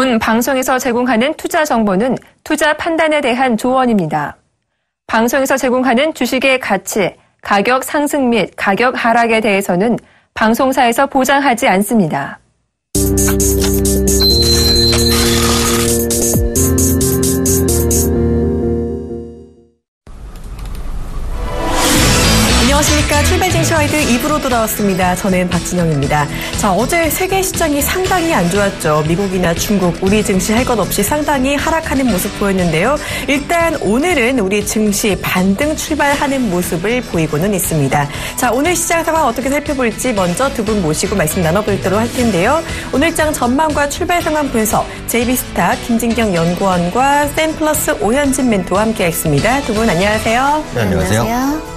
본 방송에서 제공하는 투자 정보는 투자 판단에 대한 조언입니다. 방송에서 제공하는 주식의 가치, 가격 상승 및 가격 하락에 대해서는 방송사에서 보장하지 않습니다. 안녕하십니까. 출발증시와이드 2부로 돌아왔습니다. 저는 박진영입니다. 자, 어제 세계 시장이 상당히 안 좋았죠. 미국이나 중국, 우리 증시 할 것 없이 상당히 하락하는 모습 보였는데요. 일단 오늘은 우리 증시 반등 출발하는 모습을 보이고는 있습니다. 자, 오늘 시장 상황 어떻게 살펴볼지 먼저 두 분 모시고 말씀 나눠보도록 할 텐데요. 오늘장 전망과 출발 상황 분석, JB스타 김진경 연구원과 샘플러스 오현진 멘토와 함께하겠습니다. 두 분 안녕하세요. 네, 안녕하세요.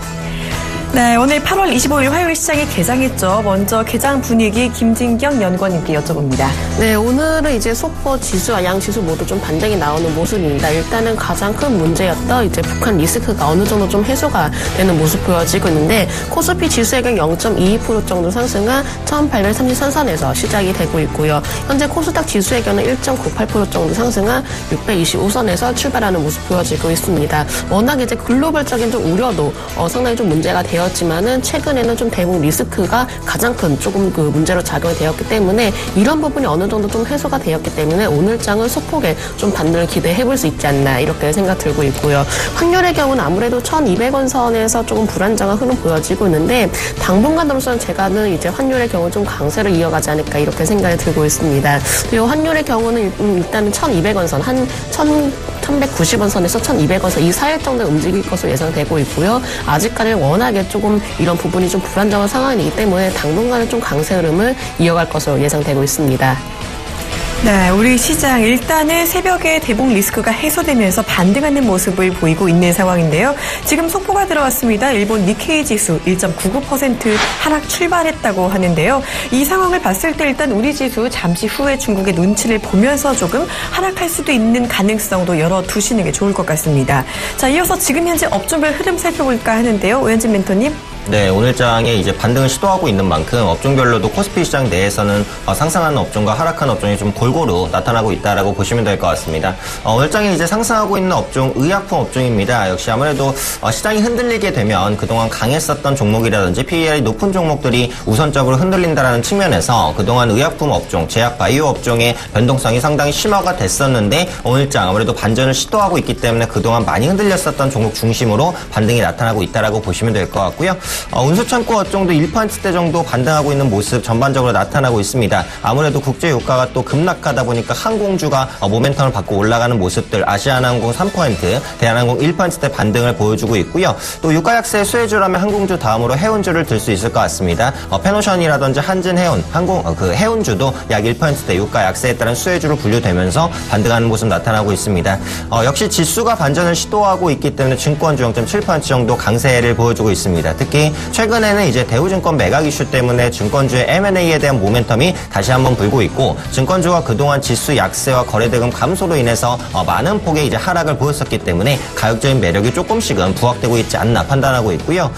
네, 오늘 8월 25일 화요일 시장이 개장했죠. 먼저 개장 분위기 김진경 연구원님께 여쭤봅니다. 네, 오늘은 이제 속보 지수와 양지수 모두 좀 반등이 나오는 모습입니다. 일단은 가장 큰 문제였던 이제 북한 리스크가 어느 정도 좀 해소가 되는 모습 보여지고 있는데 코스피 지수의 경우 0.22% 정도 상승한 1833선에서 시작이 되고 있고요. 현재 코스닥 지수의 경우는 1.98% 정도 상승한 625선에서 출발하는 모습 보여지고 있습니다. 워낙 이제 글로벌적인 좀 우려도 상당히 좀 문제가 되었지만은 최근에는 좀 대북 리스크가 가장 큰 조금 그 문제로 작용이 되었기 때문에 이런 부분이 어느 정도 좀 해소가 되었기 때문에 오늘 장은 소폭의 좀 반등을 기대해 볼 수 있지 않나 이렇게 생각 들고 있고요. 환율의 경우는 아무래도 1,200원 선에서 조금 불안정한 흐름 보여지고 있는데 당분간으로서는 제가는 이제 환율의 경우 좀 강세를 이어가지 않을까 이렇게 생각이 들고 있습니다. 그리고 환율의 경우는 일단은 1,200원 선, 한 1,390원 선에서 1,200원 선 이 사이 정도 움직일 것으로 예상되고 있고요. 아직까지는 워낙에 조금 이런 부분이 좀 불안정한 상황이기 때문에 당분간은 좀 강세 흐름을 이어갈 것으로 예상되고 있습니다. 네, 우리 시장 일단은 새벽에 대북 리스크가 해소되면서 반등하는 모습을 보이고 있는 상황인데요. 지금 속보가 들어왔습니다. 일본 니케이 지수 1.99% 하락 출발했다고 하는데요. 이 상황을 봤을 때 일단 우리 지수 잠시 후에 중국의 눈치를 보면서 조금 하락할 수도 있는 가능성도 열어두시는 게 좋을 것 같습니다. 자, 이어서 지금 현재 업종별 흐름 살펴볼까 하는데요. 오현진 멘토님. 네, 오늘 장에 이제 반등을 시도하고 있는 만큼 업종별로도 코스피 시장 내에서는 상승하는 업종과 하락하는 업종이 좀 골고루 나타나고 있다라고 보시면 될 것 같습니다. 오늘 장에 이제 상승하고 있는 업종, 의약품 업종입니다. 역시 아무래도 시장이 흔들리게 되면 그동안 강했었던 종목이라든지 PER이 높은 종목들이 우선적으로 흔들린다라는 측면에서 그동안 의약품 업종, 제약 바이오 업종의 변동성이 상당히 심화가 됐었는데 오늘 장 아무래도 반전을 시도하고 있기 때문에 그동안 많이 흔들렸었던 종목 중심으로 반등이 나타나고 있다라고 보시면 될 것 같고요. 운수창고 업종도 1%대 정도 반등하고 있는 모습 전반적으로 나타나고 있습니다. 아무래도 국제 유가가 또 급락하다 보니까 항공주가 모멘텀을 받고 올라가는 모습들, 아시아나항공 3%, 대한항공 1%대 반등을 보여주고 있고요. 또 유가 약세 수혜주라면 항공주 다음으로 해운주를 들 수 있을 것 같습니다. 페노션이라든지 한진해운, 해운주도 약 1%대 유가 약세에 따른 수혜주로 분류되면서 반등하는 모습 나타나고 있습니다. 역시 지수가 반전을 시도하고 있기 때문에 증권주 0.7% 정도 강세를 보여주고 있습니다. 특히 최근에는 이제 대우증권 매각 이슈 때문에 증권주의 M&A에 대한 모멘텀이 다시 한번 불고 있고 증권주가 그동안 지수 약세와 거래대금 감소로 인해서 많은 폭의 이제 하락을 보였었기 때문에 가격적인 매력이 조금씩은 부각되고 있지 않나 판단하고 있고요.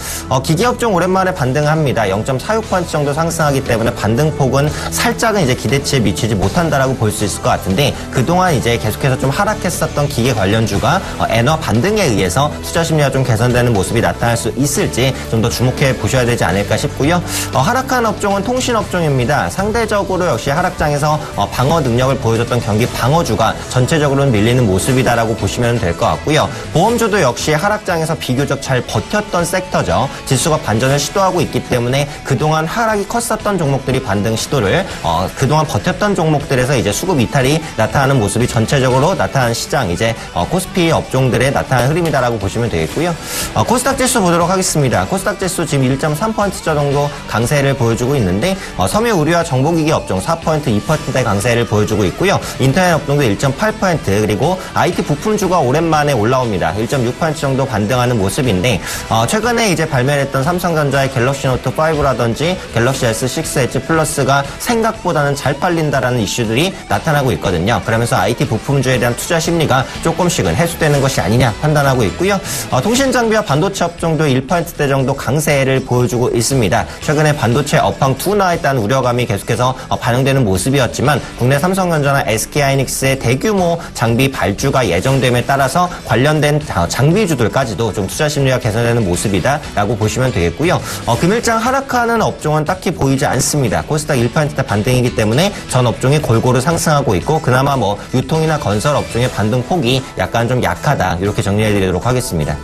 기기업종 오랜만에 반등합니다. 0.46% 정도 상승하기 때문에 반등폭은 살짝은 이제 기대치에 미치지 못한다라고 볼 수 있을 것 같은데 그동안 이제 계속해서 좀 하락했었던 기계 관련주가 엔화 반등에 의해서 투자 심리가 좀 개선되는 모습이 나타날 수 있을지 좀 더 주목해 보셔야 되지 않을까 싶고요. 하락한 업종은 통신업종입니다. 상대적으로 역시 하락장에서 방어 능력을 보여줬던 경기 방어주가 전체적으로는 밀리는 모습이다라고 보시면 될 것 같고요. 보험주도 역시 하락장에서 비교적 잘 버텼던 섹터죠. 지수가 반전을 시도하고 있기 때문에 그동안 하락이 컸었던 종목들이 반등 시도를 그동안 버텼던 종목들에서 이제 수급 이탈이 나타나는 모습이 전체적으로 나타나는 시장 이제 코스피 업종들에 나타나는 흐름이다라고 보시면 되겠고요. 코스닥 지수 보도록 하겠습니다. 코스닥 지수 지금 1.3% 정도 강세를 보여주고 있는데 섬유 의료와 정보기기 업종 4%, 2%대 강세를 보여주고 있고요. 인터넷 업종도 1.8% 그리고 IT 부품주가 오랜만에 올라옵니다. 1.6% 정도 반등하는 모습인데 최근에 이제 발매했던 삼성전자의 갤럭시 노트 5라든지 갤럭시 S6 엣지 플러스가 생각보다는 잘 팔린다라는 이슈들이 나타나고 있거든요. 그러면서 IT 부품주에 대한 투자 심리가 조금씩은 해소되는 것이 아니냐 판단하고 있고요. 통신장비와 반도체 업종도 1%대 정도 강세 강세를 보여주고 있습니다. 최근에 반도체 업황 둔화에 따른 우려감이 계속해서 반영되는 모습이었지만 국내 삼성전자나 SK하이닉스의 대규모 장비 발주가 예정됨에 따라서 관련된 장비주들까지도 좀 투자 심리가 개선되는 모습이다라고 보시면 되겠고요. 금일장 하락하는 업종은 딱히 보이지 않습니다. 코스닥 1%대 반등이기 때문에 전 업종이 골고루 상승하고 있고 그나마 유통이나 건설 업종의 반등 폭이 약간 좀 약하다 이렇게 정리해드리도록 하겠습니다.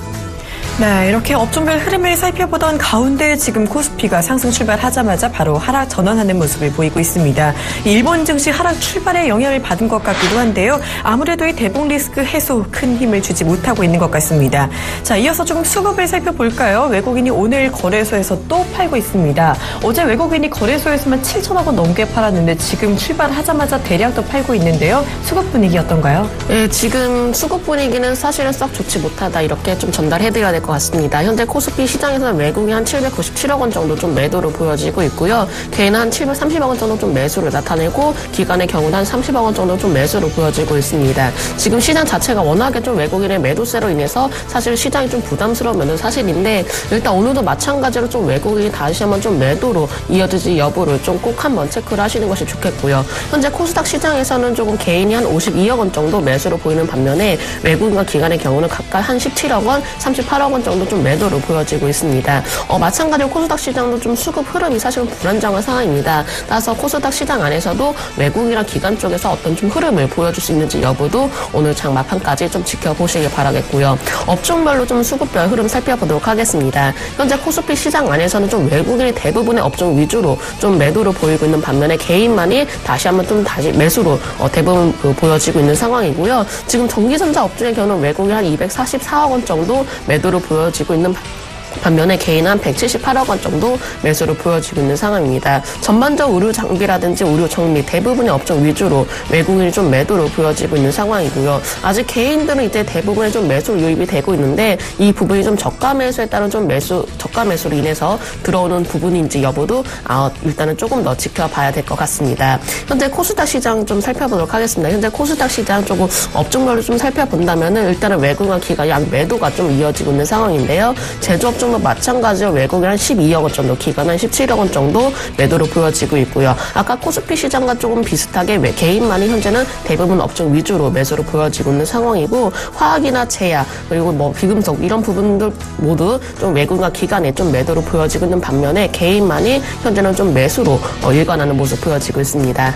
네, 이렇게 업종별 흐름을 살펴보던 가운데 지금 코스피가 상승 출발하자마자 바로 하락 전환하는 모습을 보이고 있습니다. 일본 증시 하락 출발에 영향을 받은 것 같기도 한데요. 아무래도 이 대북 리스크 해소 큰 힘을 주지 못하고 있는 것 같습니다. 자, 이어서 조금 수급을 살펴볼까요? 외국인이 오늘 거래소에서 또 팔고 있습니다. 어제 외국인이 거래소에서만 7천억 원 넘게 팔았는데 지금 출발하자마자 대량 또 팔고 있는데요. 수급 분위기 어떤가요? 네, 지금 수급 분위기는 사실은 썩 좋지 못하다 이렇게 좀 전달해드려야 될 것 같습니다. 현재 코스피 시장에서는 외국인 한 797억 원 정도 좀 매도로 보여지고 있고요. 개인 한 730억 원 정도 좀 매수를 나타내고 기관의 경우는 한 30억 원 정도 좀 매수로 보여지고 있습니다. 지금 시장 자체가 워낙에 좀 외국인의 매도세로 인해서 사실 시장이 좀 부담스러운 면은 사실인데 일단 오늘도 마찬가지로 좀 외국인이 다시 한번 좀 매도로 이어지지 여부를 좀 꼭 한번 체크를 하시는 것이 좋겠고요. 현재 코스닥 시장에서는 조금 개인이 한 52억 원 정도 매수로 보이는 반면에 외국인과 기관의 경우는 각각 한 17억 원, 38억 원 정도 좀 매도로 보여지고 있습니다. 마찬가지로 코스닥 시장도 좀 수급 흐름이 사실은 불안정한 상황입니다. 따라서 코스닥 시장 안에서도 외국이나 기관 쪽에서 어떤 좀 흐름을 보여줄 수 있는지 여부도 오늘 장 막판까지 좀 지켜보시길 바라겠고요. 업종별로 좀 수급별 흐름 살펴보도록 하겠습니다. 현재 코스피 시장 안에서는 좀 외국인이 대부분의 업종 위주로 좀 매도로 보이고 있는 반면에 개인만이 다시 한번 좀 다시 매수로 대부분 보여지고 있는 상황이고요. 지금 전기전자 업종의 경우는 외국인 한 244억 원 정도 매도로 보여지고 있는 반면에 개인 한 178억 원 정도 매수로 보여지고 있는 상황입니다. 전반적으로 의료 장비라든지 의료 정비 대부분의 업종 위주로 외국인이 좀 매도로 보여지고 있는 상황이고요. 아직 개인들은 이제 대부분의 좀 매수 유입이 되고 있는데 이 부분이 좀 저가 매수에 따른 좀 저가 매수로 인해서 들어오는 부분인지 여부도 일단은 조금 더 지켜봐야 될 것 같습니다. 현재 코스닥 시장 좀 살펴보도록 하겠습니다. 현재 코스닥 시장 조금 업종별로 좀 살펴본다면은 일단은 외국인 기관 약 매도가 좀 이어지고 있는 상황인데요. 제조업종도 마찬가지로 외국인 한 12억 원 정도, 기관 한 17억 원 정도 매도로 보여지고 있고요. 아까 코스피 시장과 조금 비슷하게 개인만이 현재는 대부분 업종 위주로 매수로 보여지고 있는 상황이고 화학이나 제약 그리고 비금속 이런 부분들 모두 좀 외국인과 기관에 좀 매도로 보여지고 있는 반면에 개인만이 현재는 좀 매수로 일관하는 모습 보여지고 있습니다.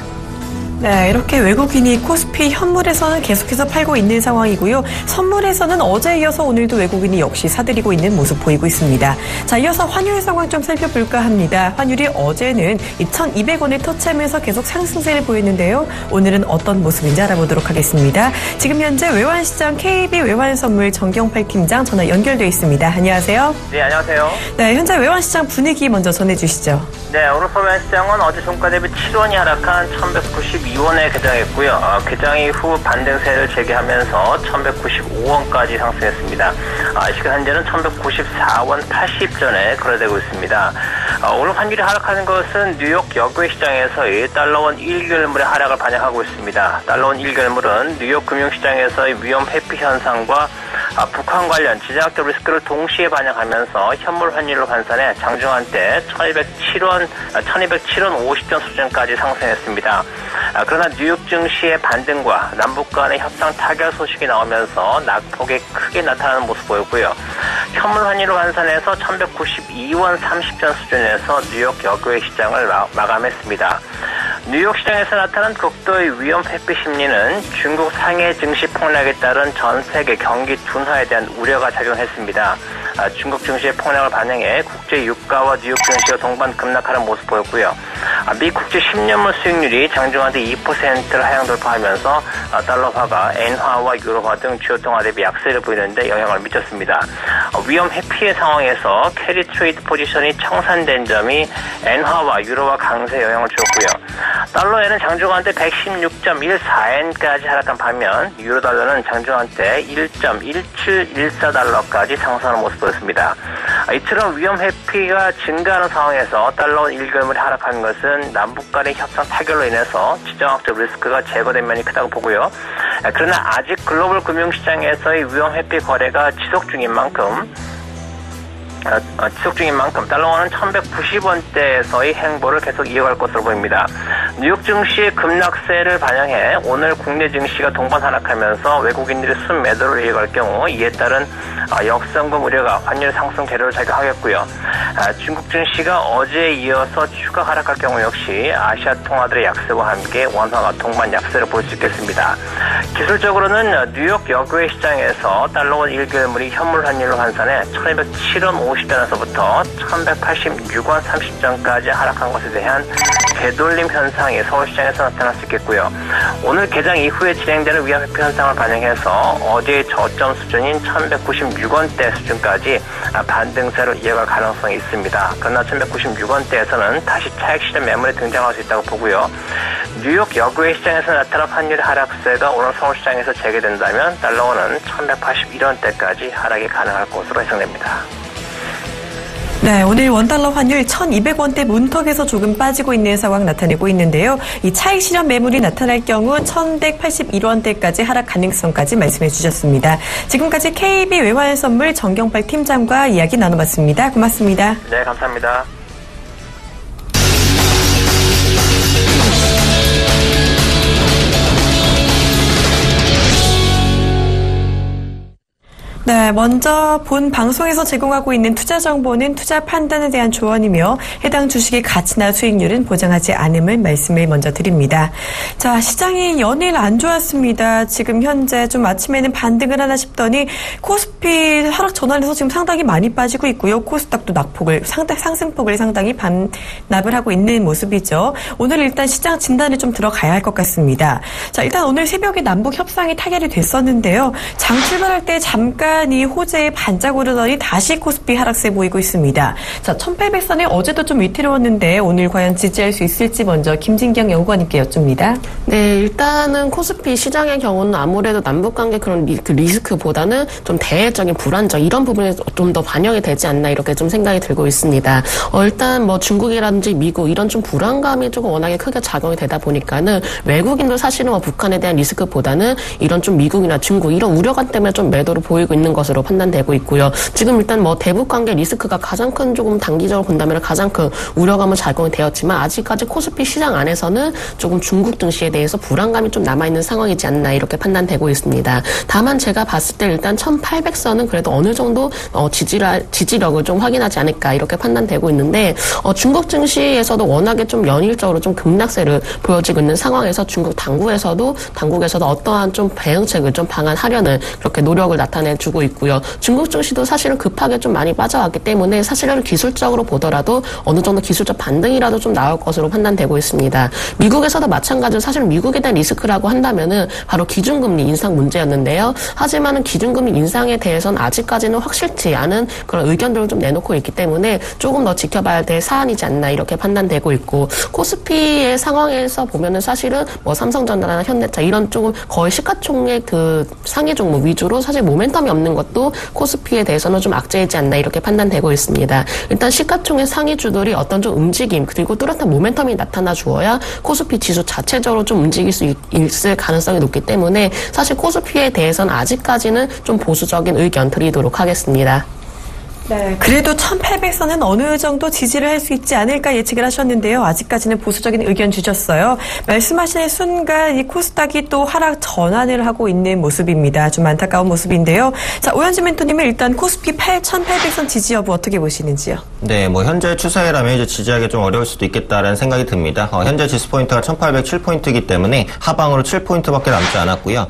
네, 이렇게 외국인이 코스피 현물에서는 계속해서 팔고 있는 상황이고요. 선물에서는 어제에 이어서 오늘도 외국인이 역시 사들이고 있는 모습 보이고 있습니다. 자, 이어서 환율 상황 좀 살펴볼까 합니다. 환율이 어제는 1,200원을 터치하면서 계속 상승세를 보였는데요. 오늘은 어떤 모습인지 알아보도록 하겠습니다. 지금 현재 외환시장 KB 외환선물 정경팔 팀장 전화 연결돼 있습니다. 안녕하세요. 네, 안녕하세요. 네, 현재 외환시장 분위기 먼저 전해주시죠. 네, 오늘 외환시장은 어제 종가 대비 7원이 하락한 1,192원에 개장했고요. 개장 이후 반등세를 재개하면서 1,195원까지 상승했습니다. 시간 현재는 1,194원 80전에 거래되고 있습니다. 오늘 환율이 하락하는 것은 뉴욕 여고의 시장에서의 달러원 1결물의 하락을 반영하고 있습니다. 달러원 1결물은 뉴욕 금융시장에서의 위험 회피 현상과 북한 관련 지정학적 리스크를 동시에 반영하면서 현물 환율로 환산해 장중한 때 1207원 50전 수준까지 상승했습니다. 그러나 뉴욕 증시의 반등과 남북 간의 협상 타결 소식이 나오면서 낙폭이 크게 나타나는 모습 보였고요. 현물 환율로 환산해서 1192원 30전 수준에서 뉴욕 여고의 시장을 마감했습니다. 뉴욕 시장에서 나타난 극도의 위험 회피 심리는 중국 상해 증시 폭락에 따른 전 세계 경기 둔화에 대한 우려가 작용했습니다. 중국 증시의 폭락을 반영해 국제 유가와 뉴욕 증시가 동반 급락하는 모습 보였고요. 미 국제 10년물 수익률이 장중한 때 2%를 하향 돌파하면서 달러화가 엔화와 유로화 등 주요 통화 대비 약세를 보이는데 영향을 미쳤습니다. 위험 회피의 상황에서 캐리 트레이드 포지션이 청산된 점이 엔화와 유로화 강세에 영향을 줬고요. 달러에는 장중한 때 116.14엔까지 하락한 반면 유로달러는 장중한 때 1.1714달러까지 상승하는 모습 보였습니다. 이처럼 위험 회피가 증가하는 상황에서 달러 1결물이 하락한 것은 남북 간의 협상 타결로 인해서 지정학적 리스크가 제거된 면이 크다고 보고요. 그러나 아직 글로벌 금융시장에서의 위험 회피 거래가 지속 중인 만큼 지속 중인 만큼 달러원은 1190원대에서의 행보를 계속 이어갈 것으로 보입니다. 뉴욕 증시의 급락세를 반영해 오늘 국내 증시가 동반 하락하면서 외국인들이 순매도를 이어갈 경우 이에 따른 역성금 우려가 환율 상승 재료를 작용하겠고요. 중국 증시가 어제에 이어서 추가 하락할 경우 역시 아시아 통화들의 약세와 함께 원화가 동반 약세를 볼 수 있겠습니다. 기술적으로는 뉴욕 여교의 시장에서 달러원 1개월물이 현물 환율로 환산해 1207원 50전에서부터 1186원 30전까지 하락한 것에 대한 되돌림 현상이 서울시장에서 나타날 수 있겠고요. 오늘 개장 이후에 진행되는 위안화폐 현상을 반영해서 어제의 저점 수준인 1196원대 수준까지 반등세로 이어갈 가능성이 있습니다. 그러나 1196원대에서는 다시 차익 실현 매물이 등장할 수 있다고 보고요. 뉴욕 여교의 시장에서 나타난 환율 하락세가 오늘 서울시장에서 재개된다면 달러원은 1181원대까지 하락이 가능할 것으로 예상됩니다. 네, 오늘 원달러 환율 1200원대 문턱에서 조금 빠지고 있는 상황 나타내고 있는데요. 이 차익 실현 매물이 나타날 경우 1181원대까지 하락 가능성까지 말씀해 주셨습니다. 지금까지 KB 외환선물 정경팔 팀장과 이야기 나눠봤습니다. 고맙습니다. 네, 감사합니다. 네, 먼저 본 방송에서 제공하고 있는 투자 정보는 투자 판단에 대한 조언이며 해당 주식의 가치나 수익률은 보장하지 않음을 말씀을 먼저 드립니다. 자, 시장이 연일 안 좋았습니다. 지금 현재 좀 아침에는 반등을 하나 싶더니 코스피 하락 전환해서 지금 상당히 많이 빠지고 있고요. 코스닥도 상승폭을 상당히 반납을 하고 있는 모습이죠. 오늘 일단 시장 진단에 좀 들어가야 할 것 같습니다. 자, 일단 오늘 새벽에 남북 협상이 타결이 됐었는데요. 장 출발할 때 잠깐 이 호재에 반짝 오르더니 다시 코스피 하락세 보이고 있습니다. 자, 1800선에 어제도 좀 위태로웠는데 오늘 과연 지지할 수 있을지 먼저 김진경 연구원님께 여쭙니다. 네, 일단은 코스피 시장의 경우는 아무래도 남북관계 그런 리스크보다는 좀 대외적인 불안정 이런 부분에 좀 더 반영이 되지 않나 이렇게 좀 생각이 들고 있습니다. 일단 뭐 중국이라든지 미국 이런 좀 불안감이 조금 워낙에 크게 작용이 되다 보니까는 외국인도 사실은 뭐 북한에 대한 리스크보다는 이런 좀 미국이나 중국 이런 우려감 때문에 좀 매도를 보이고 있는 것으로 판단되고 있고요. 지금 일단 뭐 대북 관계 리스크가 가장 큰 조금 단기적으로 본다면 가장 큰 우려감은 작용이 되었지만 아직까지 코스피 시장 안에서는 조금 중국 증시에 대해서 불안감이 좀 남아있는 상황이지 않나 이렇게 판단되고 있습니다. 다만 제가 봤을 때 일단 1800선은 그래도 어느 정도 지지력을 좀 확인하지 않을까 이렇게 판단되고 있는데 중국 증시에서도 워낙에 좀 연일적으로 좀 급락세를 보여지고 있는 상황에서 중국 당국에서도 어떠한 좀 대응책을 좀 방한하려는 그렇게 노력을 나타내주고 있고요. 중국 증시도 사실은 급하게 좀 많이 빠져왔기 때문에 사실은 기술적으로 보더라도 어느 정도 기술적 반등이라도 좀 나올 것으로 판단되고 있습니다. 미국에서도 마찬가지로 사실 미국에 대한 리스크라고 한다면은 바로 기준금리 인상 문제였는데요. 하지만은 기준금리 인상에 대해서는 아직까지는 확실치 않은 그런 의견들을 좀 내놓고 있기 때문에 조금 더 지켜봐야 될 사안이지 않나 이렇게 판단되고 있고 코스피의 상황에서 보면은 사실은 뭐 삼성전자나 현대차 이런 조금 거의 시가총액 그 상위 종목 위주로 사실 모멘텀이 없는 것도 코스피에 대해서는 좀 악재이지 않나 이렇게 판단되고 있습니다. 일단 시가총액 상위주들이 어떤 좀 움직임 그리고 뚜렷한 모멘텀이 나타나 주어야 코스피 지수 자체적으로 좀 움직일 수 있을 가능성이 높기 때문에 사실 코스피에 대해서는 아직까지는 좀 보수적인 의견 드리도록 하겠습니다. 네, 그래도 1800선은 어느 정도 지지를 할 수 있지 않을까 예측을 하셨는데요. 아직까지는 보수적인 의견 주셨어요. 말씀하신 순간 이 코스닥이 또 하락 전환을 하고 있는 모습입니다. 좀 안타까운 모습인데요. 자, 오현진 멘토님은 일단 코스피 1800선 지지 여부 어떻게 보시는지요? 네, 뭐 현재 추세라면 이제 지지하기 좀 어려울 수도 있겠다라는 생각이 듭니다. 현재 지수 포인트가 1807포인트이기 때문에 하방으로 7포인트밖에 남지 않았고요.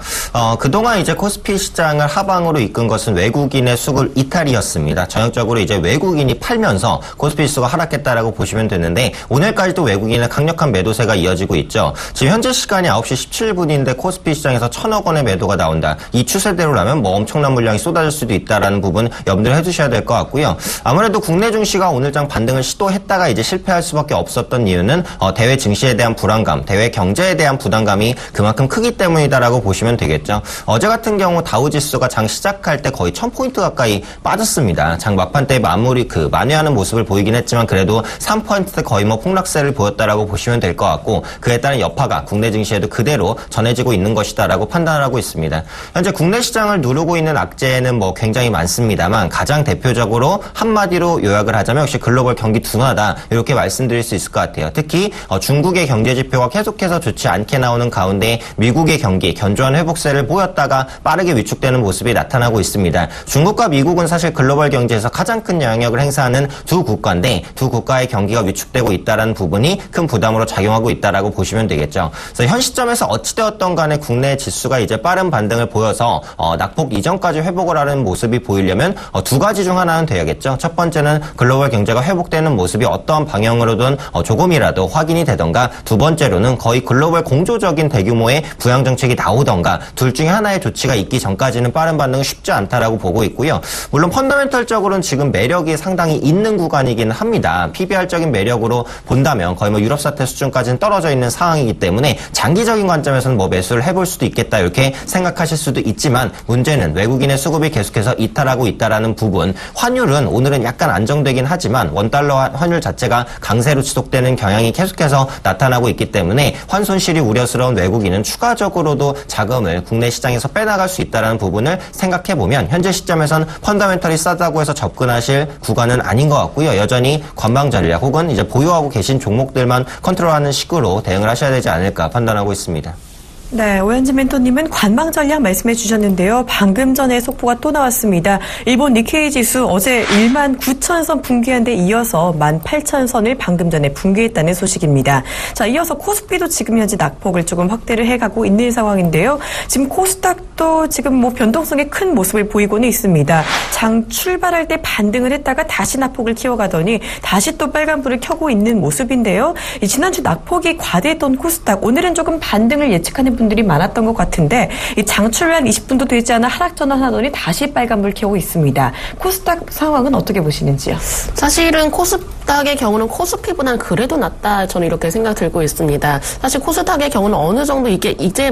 그동안 이제 코스피 시장을 하방으로 이끈 것은 외국인의 수급 이탈이었습니다. 전형적으로 이제 외국인이 팔면서 코스피 지수가 하락했다라고 보시면 되는데 오늘까지도 외국인의 강력한 매도세가 이어지고 있죠. 지금 현재 시간이 9시 17분인데 코스피 시장에서 1,000억 원의 매도가 나온다. 이 추세대로라면 뭐 엄청난 물량이 쏟아질 수도 있다라는 부분 염두를 해두셔야 될 것 같고요. 아무래도 국내 증시가 오늘장 반등을 시도했다가 이제 실패할 수밖에 없었던 이유는 대외 증시에 대한 불안감, 대외 경제에 대한 부담감이 그만큼 크기 때문이다라고 보시면 되겠죠. 어제 같은 경우 다우지수가 장 시작할 때 거의 1,000포인트 가까이 빠졌습니다. 장 장 막판 때 만회하는 모습을 보이긴 했지만 그래도 3%대 거의 폭락세를 보였다라고 보시면 될 것 같고 그에 따른 여파가 국내 증시에도 그대로 전해지고 있는 것이다라고 판단을 하고 있습니다. 현재 국내 시장을 누르고 있는 악재는 굉장히 많습니다만 가장 대표적으로 한마디로 요약을 하자면 역시 글로벌 경기 둔화다 이렇게 말씀드릴 수 있을 것 같아요. 특히 중국의 경제 지표가 계속해서 좋지 않게 나오는 가운데 미국의 경기 견조한 회복세를 보였다가 빠르게 위축되는 모습이 나타나고 있습니다. 중국과 미국은 사실 글로벌 경제에서 가장 큰 영향력을 행사하는 두 국가인데 두 국가의 경기가 위축되고 있다는 부분이 큰 부담으로 작용하고 있다라고 보시면 되겠죠. 그래서 현 시점에서 어찌되었던 간에 국내 지수가 이제 빠른 반등을 보여서 낙폭 이전까지 회복을 하는 모습이 보이려면 두 가지 중 하나는 돼야겠죠. 첫 번째는 글로벌 경제가 회복되는 모습이 어떠한 방향으로든 조금이라도 확인이 되던가 두 번째로는 거의 글로벌 공조적인 대규모의 부양 정책이 나오던가 둘 중에 하나의 조치가 있기 전까지는 빠른 반등은 쉽지 않다라고 보고 있고요. 물론 펀더멘털적으로는 지금 매력이 상당히 있는 구간이긴 합니다. PBR적인 매력으로 본다면 거의 유럽 사태 수준까지는 떨어져 있는 상황이기 때문에 장기적인 관점에서는 매수를 해볼 수도 있겠다 이렇게 생각하실 수도 있지만 문제는 외국인의 수급이 계속해서 이탈하고 있다라는 부분. 환율은 오늘은 약간 안정되긴 하지만 원달러 환율 자체가 강세로 지속되는 경향이 계속해서 나타나고 있기 때문에 환손실이 우려스러운 외국인은 추가적으로도 자금을 국내 시장에서 빼나갈 수 있다는 부분을 생각해보면 현재 시점에선 펀더멘털이 싸다고 해서 접근하실 구간은 아닌 것 같고요. 여전히 관망 전략 혹은 이제 보유하고 계신 종목들만 컨트롤하는 식으로 대응을 하셔야 되지 않을까 판단하고 있습니다. 네, 오현진 멘토님은 관망 전략 말씀해 주셨는데요. 방금 전에 속보가 또 나왔습니다. 일본 니케이 지수 어제 19,000선 붕괴한 데 이어서 18,000선을 방금 전에 붕괴했다는 소식입니다. 자, 이어서 코스피도 지금 현재 낙폭을 조금 확대를 해가고 있는 상황인데요. 지금 코스닥도 지금 변동성의 큰 모습을 보이고는 있습니다. 장 출발할 때 반등을 했다가 다시 낙폭을 키워가더니 다시 또 빨간불을 켜고 있는 모습인데요. 지난주 낙폭이 과대했던 코스닥 오늘은 조금 반등을 예측하는 분들이 많았던 것 같은데 이 장출을 한 20분도 되지 않아 하락 전환하더니 다시 빨간불 켜고 있습니다. 코스닥 상황은 어떻게 보시는지요? 사실은 코스닥의 경우는 코스피보다는 그래도 낫다 저는 이렇게 생각 들고 있습니다. 사실 코스닥의 경우는 어느 정도 이게 이제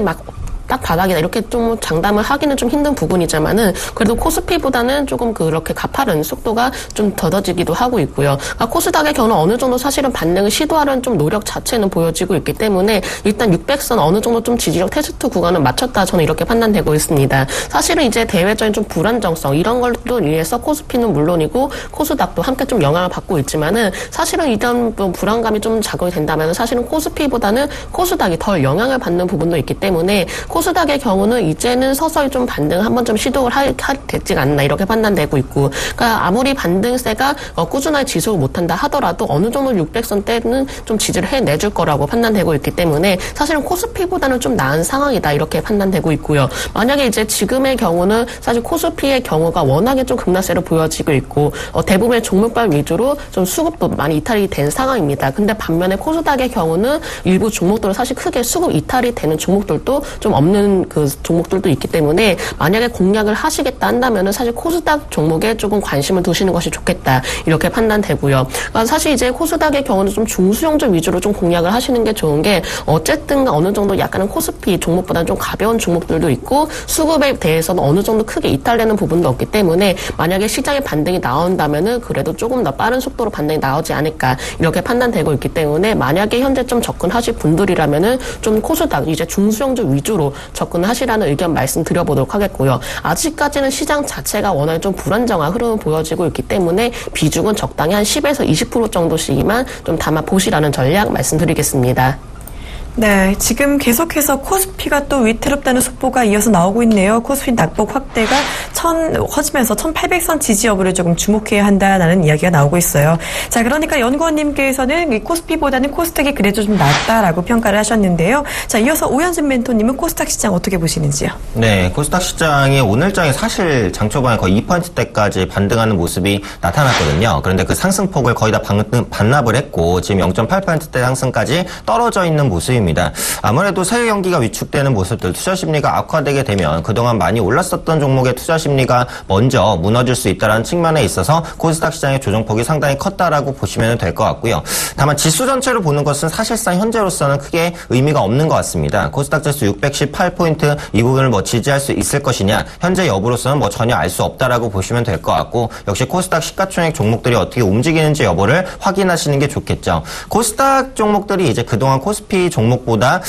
딱 바닥이다 이렇게 좀 장담을 하기는 좀 힘든 부분이지만은 그래도 코스피보다는 조금 그렇게 가파른 속도가 좀 더뎌지기도 하고 있고요. 그러니까 코스닥의 경우는 어느 정도 사실은 반등을 시도하려는 좀 노력 자체는 보여지고 있기 때문에 일단 600선 어느 정도 좀 지지력 테스트 구간을 맞췄다 저는 이렇게 판단되고 있습니다. 사실은 이제 대외적인 좀 불안정성 이런 걸로 인해서 코스피는 물론이고 코스닥도 함께 좀 영향을 받고 있지만은 사실은 이런 불안감이 좀 작용이 된다면 사실은 코스피보다는 코스닥이 덜 영향을 받는 부분도 있기 때문에 코스닥의 경우는 이제는 서서히 좀 반등 한번 좀 시도를 되지가 않나 이렇게 판단되고 있고 그러니까 아무리 반등세가 꾸준하게 지속을 못한다 하더라도 어느 정도 600선 때는 좀 지지를 해내줄 거라고 판단되고 있기 때문에 사실은 코스피보다는 좀 나은 상황이다 이렇게 판단되고 있고요. 만약에 이제 지금의 경우는 사실 코스피의 경우가 워낙에 좀 급락세로 보여지고 있고 대부분의 종목별 위주로 좀 수급도 많이 이탈이 된 상황입니다. 근데 반면에 코스닥의 경우는 일부 종목들은 사실 크게 수급 이탈이 되는 종목들도 좀 없는 그 종목들도 있기 때문에 만약에 공략을 하시겠다 한다면은 사실 코스닥 종목에 조금 관심을 두시는 것이 좋겠다 이렇게 판단되고요. 그러니까 사실 이제 코스닥의 경우는 좀 중수용주 위주로 좀 공략을 하시는 게 좋은 게 어쨌든 어느 정도 약간은 코스피 종목보다는 좀 가벼운 종목들도 있고 수급에 대해서는 어느 정도 크게 이탈되는 부분도 없기 때문에 만약에 시장에 반등이 나온다면은 그래도 조금 더 빠른 속도로 반등이 나오지 않을까 이렇게 판단되고 있기 때문에 만약에 현재 좀 접근하실 분들이라면은 좀 코스닥 이제 중수용주 위주로 접근하시라는 의견 말씀드려보도록 하겠고요. 아직까지는 시장 자체가 워낙에 좀 불안정한 흐름을 보여지고 있기 때문에 비중은 적당히 한 10에서 20% 정도씩만 좀 담아보시라는 전략 말씀드리겠습니다. 네, 지금 계속해서 코스피가 또 위태롭다는 속보가 이어서 나오고 있네요. 코스피 낙폭 확대가 커지면서 1800선 지지 여부를 조금 주목해야 한다라는 이야기가 나오고 있어요. 자, 그러니까 연구원님께서는 이 코스피보다는 코스닥이 그래도 좀 낫다라고 평가를 하셨는데요. 자, 이어서 오현진 멘토님은 코스닥 시장 어떻게 보시는지요? 네, 코스닥 시장이 오늘장에 사실 장 초반에 거의 2%대까지 반등하는 모습이 나타났거든요. 그런데 그 상승폭을 거의 다 반납을 했고 지금 0.8%대 상승까지 떨어져 있는 모습입니다. 있습니다. 아무래도 세계 경기가 위축되는 모습들, 투자 심리가 악화되게 되면 그동안 많이 올랐었던 종목의 투자 심리가 먼저 무너질 수 있다는 측면에 있어서 코스닥 시장의 조정폭이 상당히 컸다라고 보시면 될 것 같고요. 다만 지수 전체를 보는 것은 사실상 현재로서는 크게 의미가 없는 것 같습니다. 코스닥 지수 618포인트 이 부분을 지지할 수 있을 것이냐, 현재 여부로서는 전혀 알 수 없다라고 보시면 될 것 같고, 역시 코스닥 시가총액 종목들이 어떻게 움직이는지 여부를 확인하시는 게 좋겠죠. 코스닥 종목들이 이제 그동안 코스피 종목보다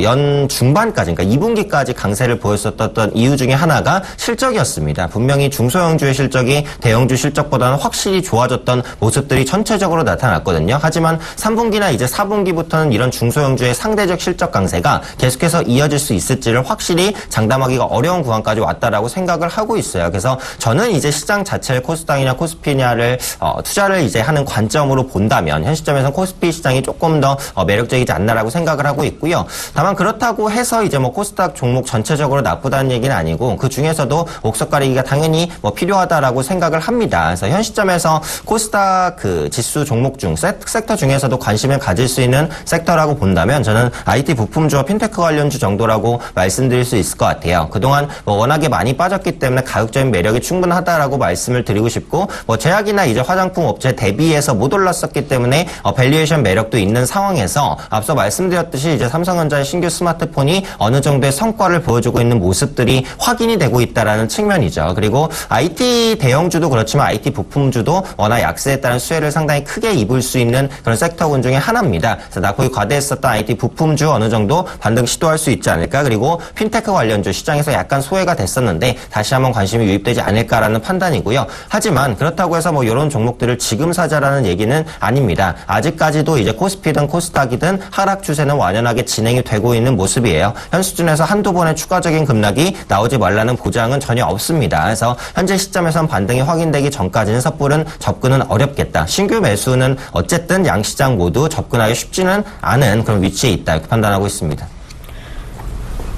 연 중반까지, 그러니까 2분기까지 강세를 보였었던 이유 중에 하나가 실적이었습니다. 분명히 중소형주의 실적이 대형주 실적보다는 확실히 좋아졌던 모습들이 전체적으로 나타났거든요. 하지만 3분기나 이제 4분기부터는 이런 중소형주의 상대적 실적 강세가 계속해서 이어질 수 있을지를 확실히 장담하기가 어려운 구간까지 왔다라고 생각을 하고 있어요. 그래서 저는 이제 시장 자체를 코스닥이냐 코스피냐를 투자를 이제 하는 관점으로 본다면 현 시점에서는 코스피 시장이 조금 더 매력적이지 않나라고 생각을 하고 있고요. 다만 그렇다고 해서 이제 코스닥 종목 전체적으로 나쁘다는 얘기는 아니고, 그 중에서도 옥석 가리기가 당연히 필요하다라고 생각을 합니다. 그래서 현 시점에서 코스닥 그 지수 종목 중 섹터 중에서도 관심을 가질 수 있는 섹터라고 본다면 저는 IT 부품주와 핀테크 관련주 정도라고 말씀드릴 수 있을 것 같아요. 그동안 워낙에 많이 빠졌기 때문에 가격적인 매력이 충분하다라고 말씀을 드리고 싶고, 제약이나 이제 화장품 업체 대비해서 못 올랐었기 때문에 밸류에이션 매력도 있는 상황에서 앞서 말씀드렸듯이 이제 삼성전자의 신규 스마트폰이 어느 정도의 성과를 보여주고 있는 모습들이 확인이 되고 있다라는 측면이죠. 그리고 IT 대형주도 그렇지만 IT 부품주도 워낙 약세에 따른 수혜를 상당히 크게 입을 수 있는 그런 섹터군 중에 하나입니다. 그래서 낙폭이 과대했었던 IT 부품주 어느 정도 반등 시도할 수 있지 않을까. 그리고 핀테크 관련주 시장에서 약간 소외가 됐었는데 다시 한번 관심이 유입되지 않을까라는 판단이고요. 하지만 그렇다고 해서 이런 종목들을 지금 사자라는 얘기는 아닙니다. 아직까지도 이제 코스피든 코스닥이든 하락 추세는 완연하게 진행이 되고 있는 모습이에요. 현 수준에서 한두 번의 추가적인 급락이 나오지 말라는 보장은 전혀 없습니다. 그래서 현재 시점에선 반등이 확인되기 전까지는 섣부른 접근은 어렵겠다. 신규 매수는 어쨌든 양시장 모두 접근하기 쉽지는 않은 그런 위치에 있다, 이렇게 판단하고 있습니다.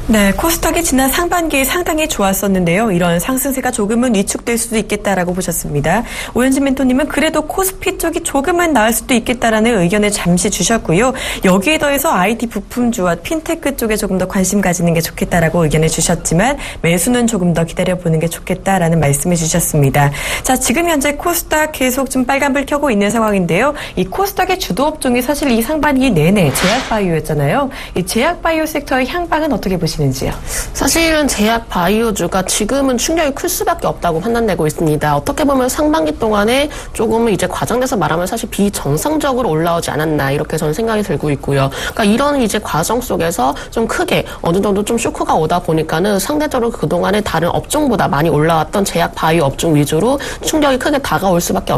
네, 코스닥이 지난 상반기에 상당히 좋았었는데요. 이런 상승세가 조금은 위축될 수도 있겠다라고 보셨습니다. 오현진 멘토님은 그래도 코스피 쪽이 조금은 나을 수도 있겠다라는 의견을 잠시 주셨고요. 여기에 더해서 IT 부품주와 핀테크 쪽에 조금 더 관심 가지는 게 좋겠다라고 의견을 주셨지만 매수는 조금 더 기다려보는 게 좋겠다라는 말씀을 주셨습니다. 자, 지금 현재 코스닥 계속 좀 빨간불 켜고 있는 상황인데요. 이 코스닥의 주도 업종이 사실 이 상반기 내내 제약바이오였잖아요. 이 제약바이오 섹터의 향방은 어떻게 보시나요? 사실은 제약 바이오주가 지금은 충격이 클 수밖에 없다고 판단되고 있습니다. 어떻게 보면 상반기 동안에 조금은 이제 과정에서 말하면 사실 비정상적으로 올라오지 않았나, 이렇게 저는 생각이 들고 있고요. 그러니까 이런 이제 과정 속에서 좀 크게 어느 정도 좀 쇼크가 오다 보니까는 상대적으로 그동안에 다른 업종보다 많이 올라왔던 제약 바이오 업종 위주로 충격이 크게 다가올 수밖에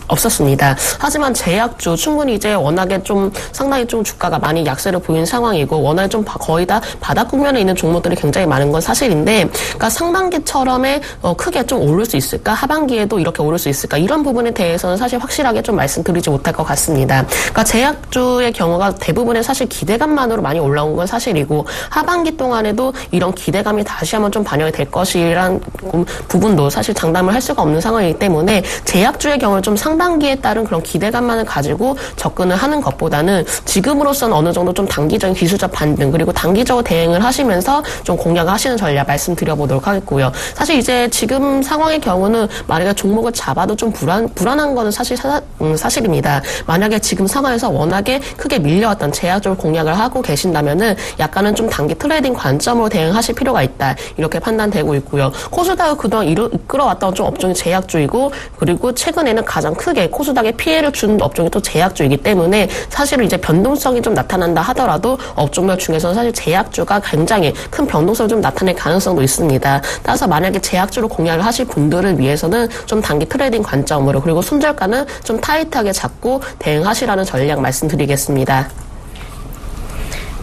없었습니다. 하지만 제약주 충분히 이제 워낙에 좀 상당히 좀 주가가 많이 약세를 보이는 상황이고, 워낙에 좀 거의 다 바닥 국면에 있는 종목들이 굉장히 많은 건 사실인데, 그러니까 상반기처럼의 크게 좀 오를 수 있을까, 하반기에도 이렇게 오를 수 있을까, 이런 부분에 대해서는 사실 확실하게 좀 말씀드리지 못할 것 같습니다. 그러니까 제약주의 경우가 대부분의 사실 기대감만으로 많이 올라온 건 사실이고, 하반기 동안에도 이런 기대감이 다시 한번 좀 반영이 될 것이란 부분도 사실 장담을 할 수가 없는 상황이기 때문에 제약주의 경우는 좀 상반기에 따른 그런 기대감만을 가지고 접근을 하는 것보다는 지금으로서는 어느 정도 좀 단기적인 기술적 반등, 그리고 단기적으로 대응을 하시면서 좀 공략을 하시는 전략 말씀드려보도록 하겠고요. 사실 이제 지금 상황의 경우는 만약에 종목을 잡아도 좀 불안한 거는 사실입니다. 만약에 지금 상황에서 워낙에 크게 밀려왔던 제약적으로 공략을 하고 계신다면은 약간은 좀 단기 트레이딩 관점으로 대응하실 필요가 있다, 이렇게 판단되고 있고요. 코스닥을 그동안 이끌어왔던 좀 업종이 제약주이고, 그리고 최근에는 가장 크게 코스닥에 피해를 준 업종이 또 제약주이기 때문에 사실은 이제 변동성이 좀 나타난다 하더라도 업종별 중에서는 사실 제약주가 굉장히 큰 변동성을 좀 나타낼 가능성도 있습니다. 따라서 만약에 제약주로 공략을 하실 분들을 위해서는 좀 단기 트레이딩 관점으로, 그리고 손절가는 좀 타이트하게 잡고 대응하시라는 전략 말씀드리겠습니다.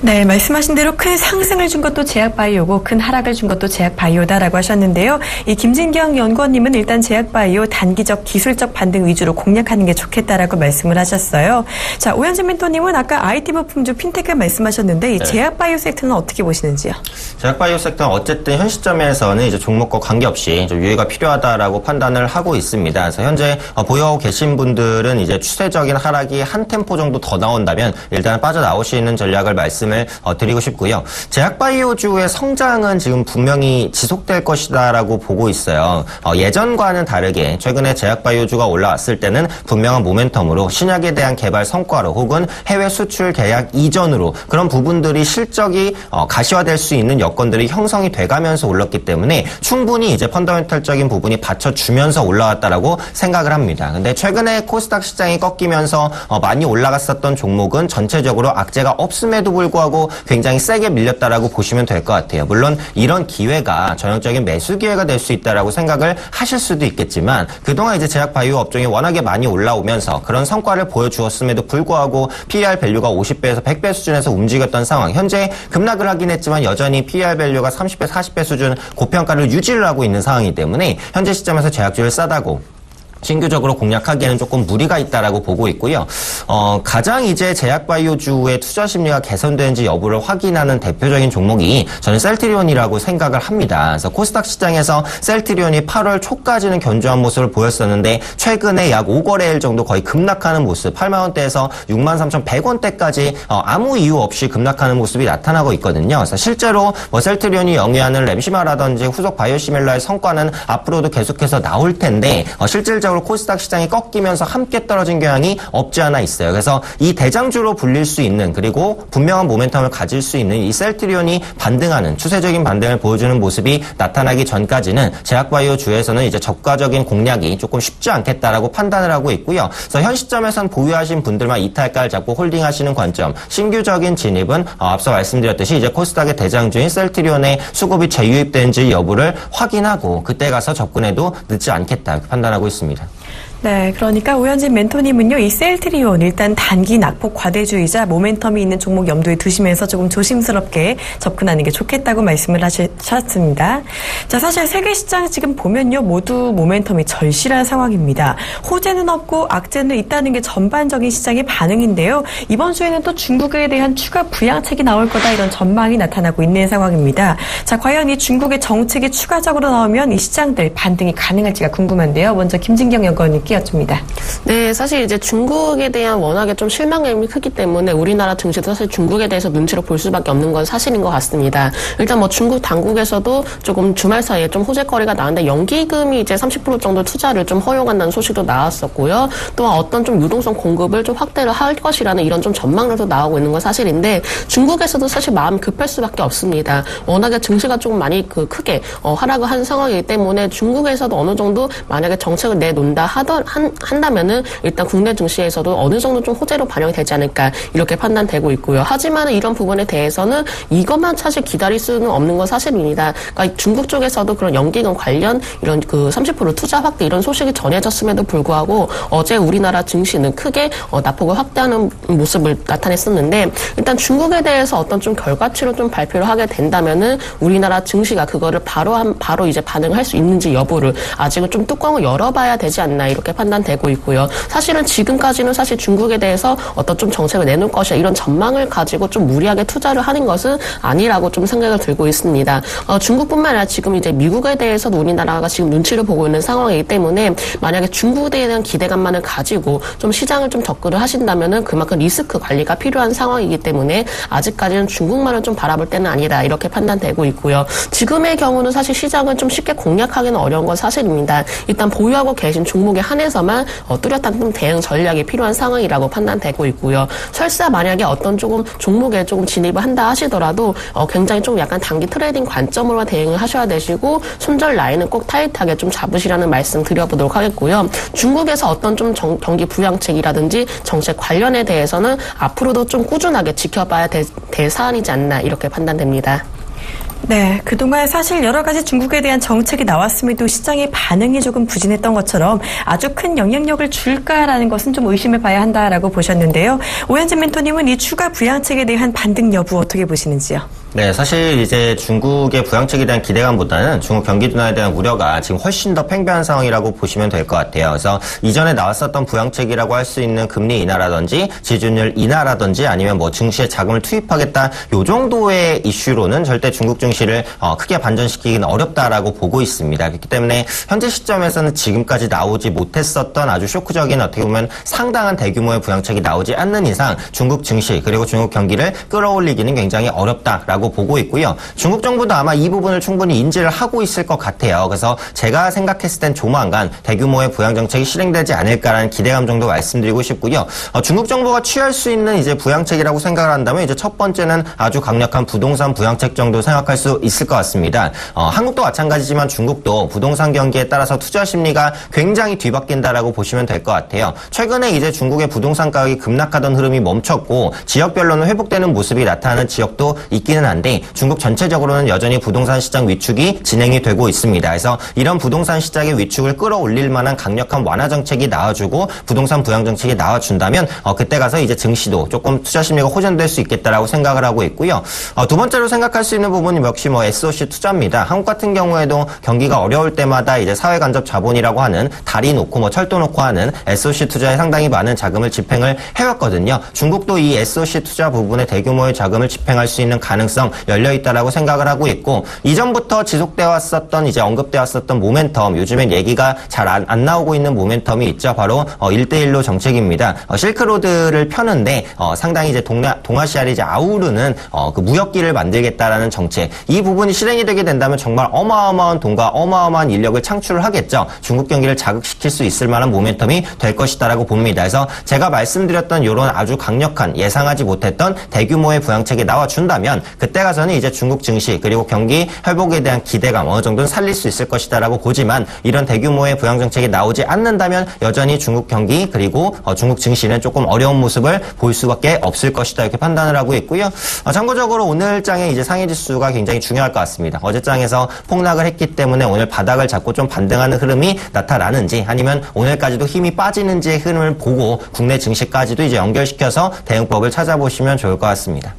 네, 말씀하신 대로 큰 상승을 준 것도 제약바이오고 큰 하락을 준 것도 제약바이오다라고 하셨는데요. 이 김진경 연구원님은 일단 제약바이오 단기적 기술적 반등 위주로 공략하는 게 좋겠다라고 말씀을 하셨어요. 자, 오현진 멘토님은 아까 IT 부품주 핀테크 말씀하셨는데 이 제약바이오 섹터는 어떻게 보시는지요? 제약바이오 섹터는 어쨌든 현 시점에서는 이제 종목과 관계없이 좀 유예가 필요하다라고 판단을 하고 있습니다. 그래서 현재 보유하고 계신 분들은 이제 추세적인 하락이 한 템포 정도 더 나온다면 일단 빠져나오시는 전략을 말씀을 말씀을 드리고 싶고요. 제약바이오주의 성장은 지금 분명히 지속될 것이다라고 보고 있어요. 예전과는 다르게 최근에 제약바이오주가 올라왔을 때는 분명한 모멘텀으로 신약에 대한 개발 성과로 혹은 해외 수출 계약 이전으로 그런 부분들이 실적이 가시화될 수 있는 여건들이 형성이 돼가면서 올랐기 때문에 충분히 이제 펀더멘털적인 부분이 받쳐주면서 올라왔다라고 생각을 합니다. 근데 최근에 코스닥 시장이 꺾이면서 많이 올라갔었던 종목은 전체적으로 악재가 없음에도 불구하고 굉장히 세게 밀렸다라고 보시면 될 것 같아요. 물론 이런 기회가 전형적인 매수 기회가 될 수 있다라고 생각을 하실 수도 있겠지만 그동안 이제 제약 바이오 업종이 워낙에 많이 올라오면서 그런 성과를 보여주었음에도 불구하고 PER 밸류가 50배에서 100배 수준에서 움직였던 상황. 현재 급락을 하긴 했지만 여전히 PER 밸류가 30배, 40배 수준 고평가를 유지를 하고 있는 상황이기 때문에 현재 시점에서 제약주를 싸다고 신규적으로 공략하기에는 조금 무리가 있다라고 보고 있고요. 가장 이제 제약바이오주의 투자 심리가 개선되는지 여부를 확인하는 대표적인 종목이 저는 셀트리온이라고 생각을 합니다. 그래서 코스닥 시장에서 셀트리온이 8월 초까지는 견조한 모습을 보였었는데 최근에 약 5거래일 정도 거의 급락하는 모습, 8만 원대에서 63,100원대까지 아무 이유 없이 급락하는 모습이 나타나고 있거든요. 그래서 실제로 셀트리온이 영위하는 램시마라든지 후속 바이오시밀러의 성과는 앞으로도 계속해서 나올 텐데 실질적으로 코스닥 시장이 꺾이면서 함께 떨어진 경향이 없지 않아 있어요. 그래서 이 대장주로 불릴 수 있는 그리고 분명한 모멘텀을 가질 수 있는 이 셀트리온이 반등하는 추세적인 반등을 보여주는 모습이 나타나기 전까지는 제약바이오 주에서는 이제 저가적인 공략이 조금 쉽지 않겠다라고 판단을 하고 있고요. 그래서 현 시점에선 보유하신 분들만 이탈가를 잡고 홀딩하시는 관점, 신규적인 진입은 앞서 말씀드렸듯이 이제 코스닥의 대장주인 셀트리온의 수급이 재유입된지 여부를 확인하고 그때 가서 접근해도 늦지 않겠다 이렇게 판단하고 있습니다. 네, 그러니까 오현진 멘토님은요, 이 셀트리온 일단 단기 낙폭 과대주의자 모멘텀이 있는 종목 염두에 두시면서 조금 조심스럽게 접근하는 게 좋겠다고 말씀을 하셨습니다. 자, 사실 세계 시장 지금 보면요, 모두 모멘텀이 절실한 상황입니다. 호재는 없고 악재는 있다는 게 전반적인 시장의 반응인데요. 이번 주에는 또 중국에 대한 추가 부양책이 나올 거다 이런 전망이 나타나고 있는 상황입니다. 자, 과연 이 중국의 정책이 추가적으로 나오면 이 시장들 반등이 가능할지가 궁금한데요. 먼저 김진경 연구원님께 여쭙니다. 네, 사실 이제 중국에 대한 워낙에 좀 실망감이 크기 때문에 우리나라 증시도 사실 중국에 대해서 눈치를 볼 수밖에 없는 건 사실인 것 같습니다. 일단 뭐 중국 당국에서도 조금 주말 사이에 좀 호재거리가 나왔는데 연기금이 이제 30% 정도 투자를 좀 허용한다는 소식도 나왔었고요. 또한 어떤 좀 유동성 공급을 좀 확대를 할 것이라는 이런 좀 전망들도 나오고 있는 건 사실인데 중국에서도 사실 마음이 급할 수밖에 없습니다. 워낙에 증시가 조금 많이 크게 하락을 한 상황이기 때문에 중국에서도 어느 정도 만약에 정책을 내놓는다 한다면은 일단 국내 증시에서도 어느 정도 좀 호재로 반영이 되지 않을까 이렇게 판단되고 있고요. 하지만 이런 부분에 대해서는 이것만 사실 기다릴 수는 없는 건 사실입니다. 그러니까 중국 쪽에서도 그런 연기금 관련 이런 30% 투자 확대 이런 소식이 전해졌음에도 불구하고 어제 우리나라 증시는 크게 낙폭을 확대하는 모습을 나타냈었는데 일단 중국에 대해서 어떤 좀 결과치로 좀 발표를 하게 된다면은 우리나라 증시가 그거를 바로 이제 반응할 수 있는지 여부를 아직은 좀 뚜껑을 열어봐야 되지 않나 이렇게 판단되고 있고요. 사실은 지금까지는 사실 중국에 대해서 어떤 좀 정책을 내놓을 것이야 이런 전망을 가지고 좀 무리하게 투자를 하는 것은 아니라고 좀 생각을 들고 있습니다. 중국뿐만 아니라 지금 이제 미국에 대해서도 우리나라가 지금 눈치를 보고 있는 상황이기 때문에 만약에 중국에 대한 기대감만을 가지고 좀 시장을 좀 접근을 하신다면은 그만큼 리스크 관리가 필요한 상황이기 때문에 아직까지는 중국만을 좀 바라볼 때는 아니다 이렇게 판단되고 있고요. 지금의 경우는 사실 시장을 좀 쉽게 공략하기는 어려운 건 사실입니다. 일단 보유하고 계신 종목에 한해서만 뚜렷한 좀 대응 전략이 필요한 상황이라고 판단되고 있고요. 설사 만약에 어떤 조금 종목에 조금 진입을 한다 하시더라도 굉장히 좀 약간 단기 트레이딩 관점으로 대응을 하셔야 되시고 손절 라인은 꼭 타이트하게 좀 잡으시라는 말씀 드려보도록 하겠고요. 중국에서 어떤 좀 경기 부양책이라든지 정책 관련에 대해서는 앞으로도 좀 꾸준하게 지켜봐야 될 사안이지 않나 이렇게 판단됩니다. 네, 그동안 사실 여러 가지 중국에 대한 정책이 나왔음에도 시장의 반응이 조금 부진했던 것처럼 아주 큰 영향력을 줄까라는 것은 좀 의심해 봐야 한다라고 보셨는데요. 오현진 멘토님은 이 추가 부양책에 대한 반등 여부 어떻게 보시는지요? 네, 사실 이제 중국의 부양책에 대한 기대감보다는 중국 경기 둔화에 대한 우려가 지금 훨씬 더 팽배한 상황이라고 보시면 될 것 같아요. 그래서 이전에 나왔었던 부양책이라고 할 수 있는 금리 인하라든지 지준율 인하라든지 아니면 뭐 증시에 자금을 투입하겠다 요 정도의 이슈로는 절대 중국 증시를 크게 반전시키기는 어렵다라고 보고 있습니다. 그렇기 때문에 현재 시점에서는 지금까지 나오지 못했었던 아주 쇼크적인 어떻게 보면 상당한 대규모의 부양책이 나오지 않는 이상 중국 증시 그리고 중국 경기를 끌어올리기는 굉장히 어렵다라고 보고 있고요. 중국 정부도 아마 이 부분을 충분히 인지를 하고 있을 것 같아요. 그래서 제가 생각했을 땐 조만간 대규모의 부양 정책이 실행되지 않을까라는 기대감 정도 말씀드리고 싶고요. 중국 정부가 취할 수 있는 이제 부양책이라고 생각을 한다면 이제 첫 번째는 아주 강력한 부동산 부양책 정도 생각할 수 있을 것 같습니다. 한국도 마찬가지지만 중국도 부동산 경기에 따라서 투자 심리가 굉장히 뒤바뀐다라고 보시면 될 것 같아요. 최근에 이제 중국의 부동산 가격이 급락하던 흐름이 멈췄고 지역별로는 회복되는 모습이 나타나는 지역도 있기는 한데 중국 전체적으로는 여전히 부동산 시장 위축이 진행이 되고 있습니다. 그래서 이런 부동산 시장의 위축을 끌어올릴 만한 강력한 완화 정책이 나와주고 부동산 부양 정책이 나와준다면 그때 가서 이제 증시도 조금 투자 심리가 호전될 수 있겠다라고 생각을 하고 있고요. 두 번째로 생각할 수 있는 부분이 역시 SOC 투자입니다. 한국 같은 경우에도 경기가 어려울 때마다 이제 사회 간접 자본이라고 하는 다리 놓고 철도 놓고 하는 SOC 투자에 상당히 많은 자금을 집행을 해왔거든요. 중국도 이 SOC 투자 부분에 대규모의 자금을 집행할 수 있는 가능성 열려 있다라고 생각을 하고 있고 이전부터 지속되어 왔었던 이제 언급되어 왔었던 모멘텀 요즘엔 얘기가 잘 안 나오고 있는 모멘텀이 있죠. 바로 1대1로 정책입니다. 실크로드를 펴는데 상당히 이제 동아시아를 이제 아우르는 그 무역기를 만들겠다라는 정책 이 부분이 실행이 되게 된다면 정말 어마어마한 돈과 어마어마한 인력을 창출을 하겠죠. 중국 경기를 자극시킬 수 있을 만한 모멘텀이 될 것이다라고 봅니다. 그래서 제가 말씀드렸던 이런 아주 강력한 예상하지 못했던 대규모의 부양책이 나와준다면 그때 가서는 이제 중국 증시 그리고 경기 회복에 대한 기대감 어느 정도는 살릴 수 있을 것이다라고 보지만 이런 대규모의 부양 정책이 나오지 않는다면 여전히 중국 경기 그리고 중국 증시는 조금 어려운 모습을 보일 수밖에 없을 것이다 이렇게 판단을 하고 있고요. 참고적으로 오늘 장의 이제 상해 지수가 굉장히 중요할 것 같습니다. 어제 장에서 폭락을 했기 때문에 오늘 바닥을 잡고 좀 반등하는 흐름이 나타나는지 아니면 오늘까지도 힘이 빠지는지의 흐름을 보고 국내 증시까지도 이제 연결시켜서 대응법을 찾아보시면 좋을 것 같습니다.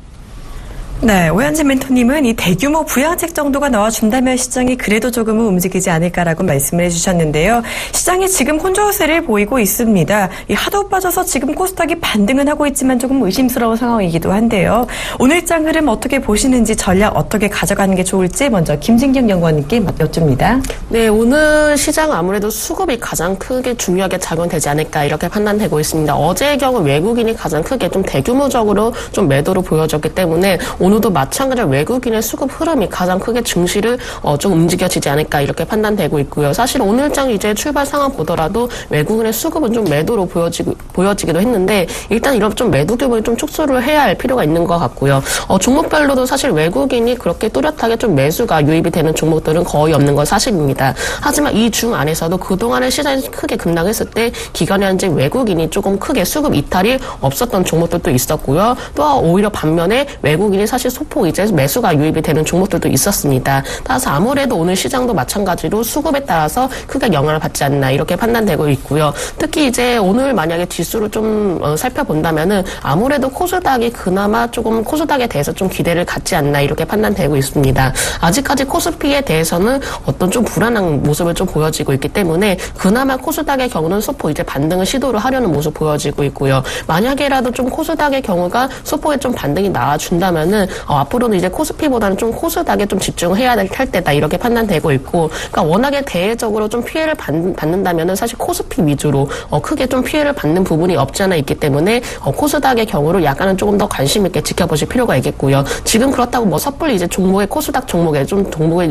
네, 오현진 멘토님은 이 대규모 부양책 정도가 나와준다면 시장이 그래도 조금은 움직이지 않을까라고 말씀을 해주셨는데요. 시장이 지금 혼조세를 보이고 있습니다. 하도 빠져서 지금 코스닥이 반등은 하고 있지만 조금 의심스러운 상황이기도 한데요. 오늘장 흐름 어떻게 보시는지 전략 어떻게 가져가는 게 좋을지 먼저 김진경 연구원님께 여쭙니다. 네, 오늘 시장 아무래도 수급이 가장 크게 중요하게 작용되지 않을까 이렇게 판단되고 있습니다. 어제의 경우 외국인이 가장 크게 좀 대규모적으로 좀 매도로 보여졌기 때문에 오늘도 마찬가지로 외국인의 수급 흐름이 가장 크게 증시를 좀 움직여지지 않을까 이렇게 판단되고 있고요. 사실 오늘장 이제 출발 상황 보더라도 외국인의 수급은 좀 매도로 보여지기도 했는데 일단 이런 좀 매도 규모를 좀 축소를 해야 할 필요가 있는 것 같고요. 종목별로도 사실 외국인이 그렇게 뚜렷하게 좀 매수가 유입이 되는 종목들은 거의 없는 건 사실입니다. 하지만 이 중 안에서도 그동안의 시장이 크게 급락했을 때 기관연직 외국인이 조금 크게 수급 이탈이 없었던 종목들도 있었고요. 또 오히려 반면에 외국인이 사실 소폭 이제 매수가 유입이 되는 종목들도 있었습니다. 따라서 아무래도 오늘 시장도 마찬가지로 수급에 따라서 크게 영향을 받지 않나 이렇게 판단되고 있고요. 특히 이제 오늘 만약에 지수를 좀 살펴본다면은 아무래도 코스닥이 그나마 조금 코스닥에 대해서 좀 기대를 갖지 않나 이렇게 판단되고 있습니다. 아직까지 코스피에 대해서는 어떤 좀 불안한 모습을 좀 보여지고 있기 때문에 그나마 코스닥의 경우는 소폭 이제 반등을 시도를 하려는 모습 보여지고 있고요. 만약에라도 좀 코스닥의 경우가 소폭의 좀 반등이 나와준다면은 앞으로는 이제 코스피보다는 좀 코스닥에 좀 집중해야 할 때다 이렇게 판단되고 있고, 그러니까 워낙에 대외적으로 좀 피해를 받는다면은 사실 코스피 위주로 크게 좀 피해를 받는 부분이 없지 않아 있기 때문에 코스닥의 경우를 약간은 조금 더 관심 있게 지켜보실 필요가 있겠고요. 지금 그렇다고 뭐 섣불리 이제 종목에 코스닥 종목에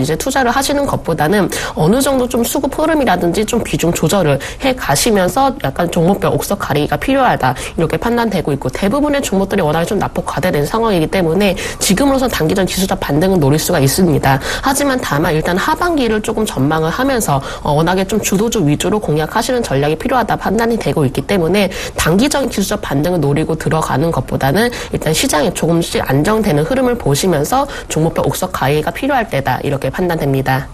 이제 투자를 하시는 것보다는 어느 정도 좀 수급 흐름이라든지 좀 비중 조절을 해 가시면서 약간 종목별 옥석 가리기가 필요하다 이렇게 판단되고 있고, 대부분의 종목들이 워낙에 좀 낙폭 과대된 상황이기 때문에 지금으로선 단기전 지수적 반등을 노릴 수가 있습니다. 하지만 다만 일단 하반기를 조금 전망을 하면서 워낙에 좀 주도주 위주로 공략하시는 전략이 필요하다 판단이 되고 있기 때문에 단기적인 기술적 반등을 노리고 들어가는 것보다는 일단 시장에 조금씩 안정되는 흐름을 보시면서 종목별 옥석 가이가 필요할 때다 이렇게 판단됩니다.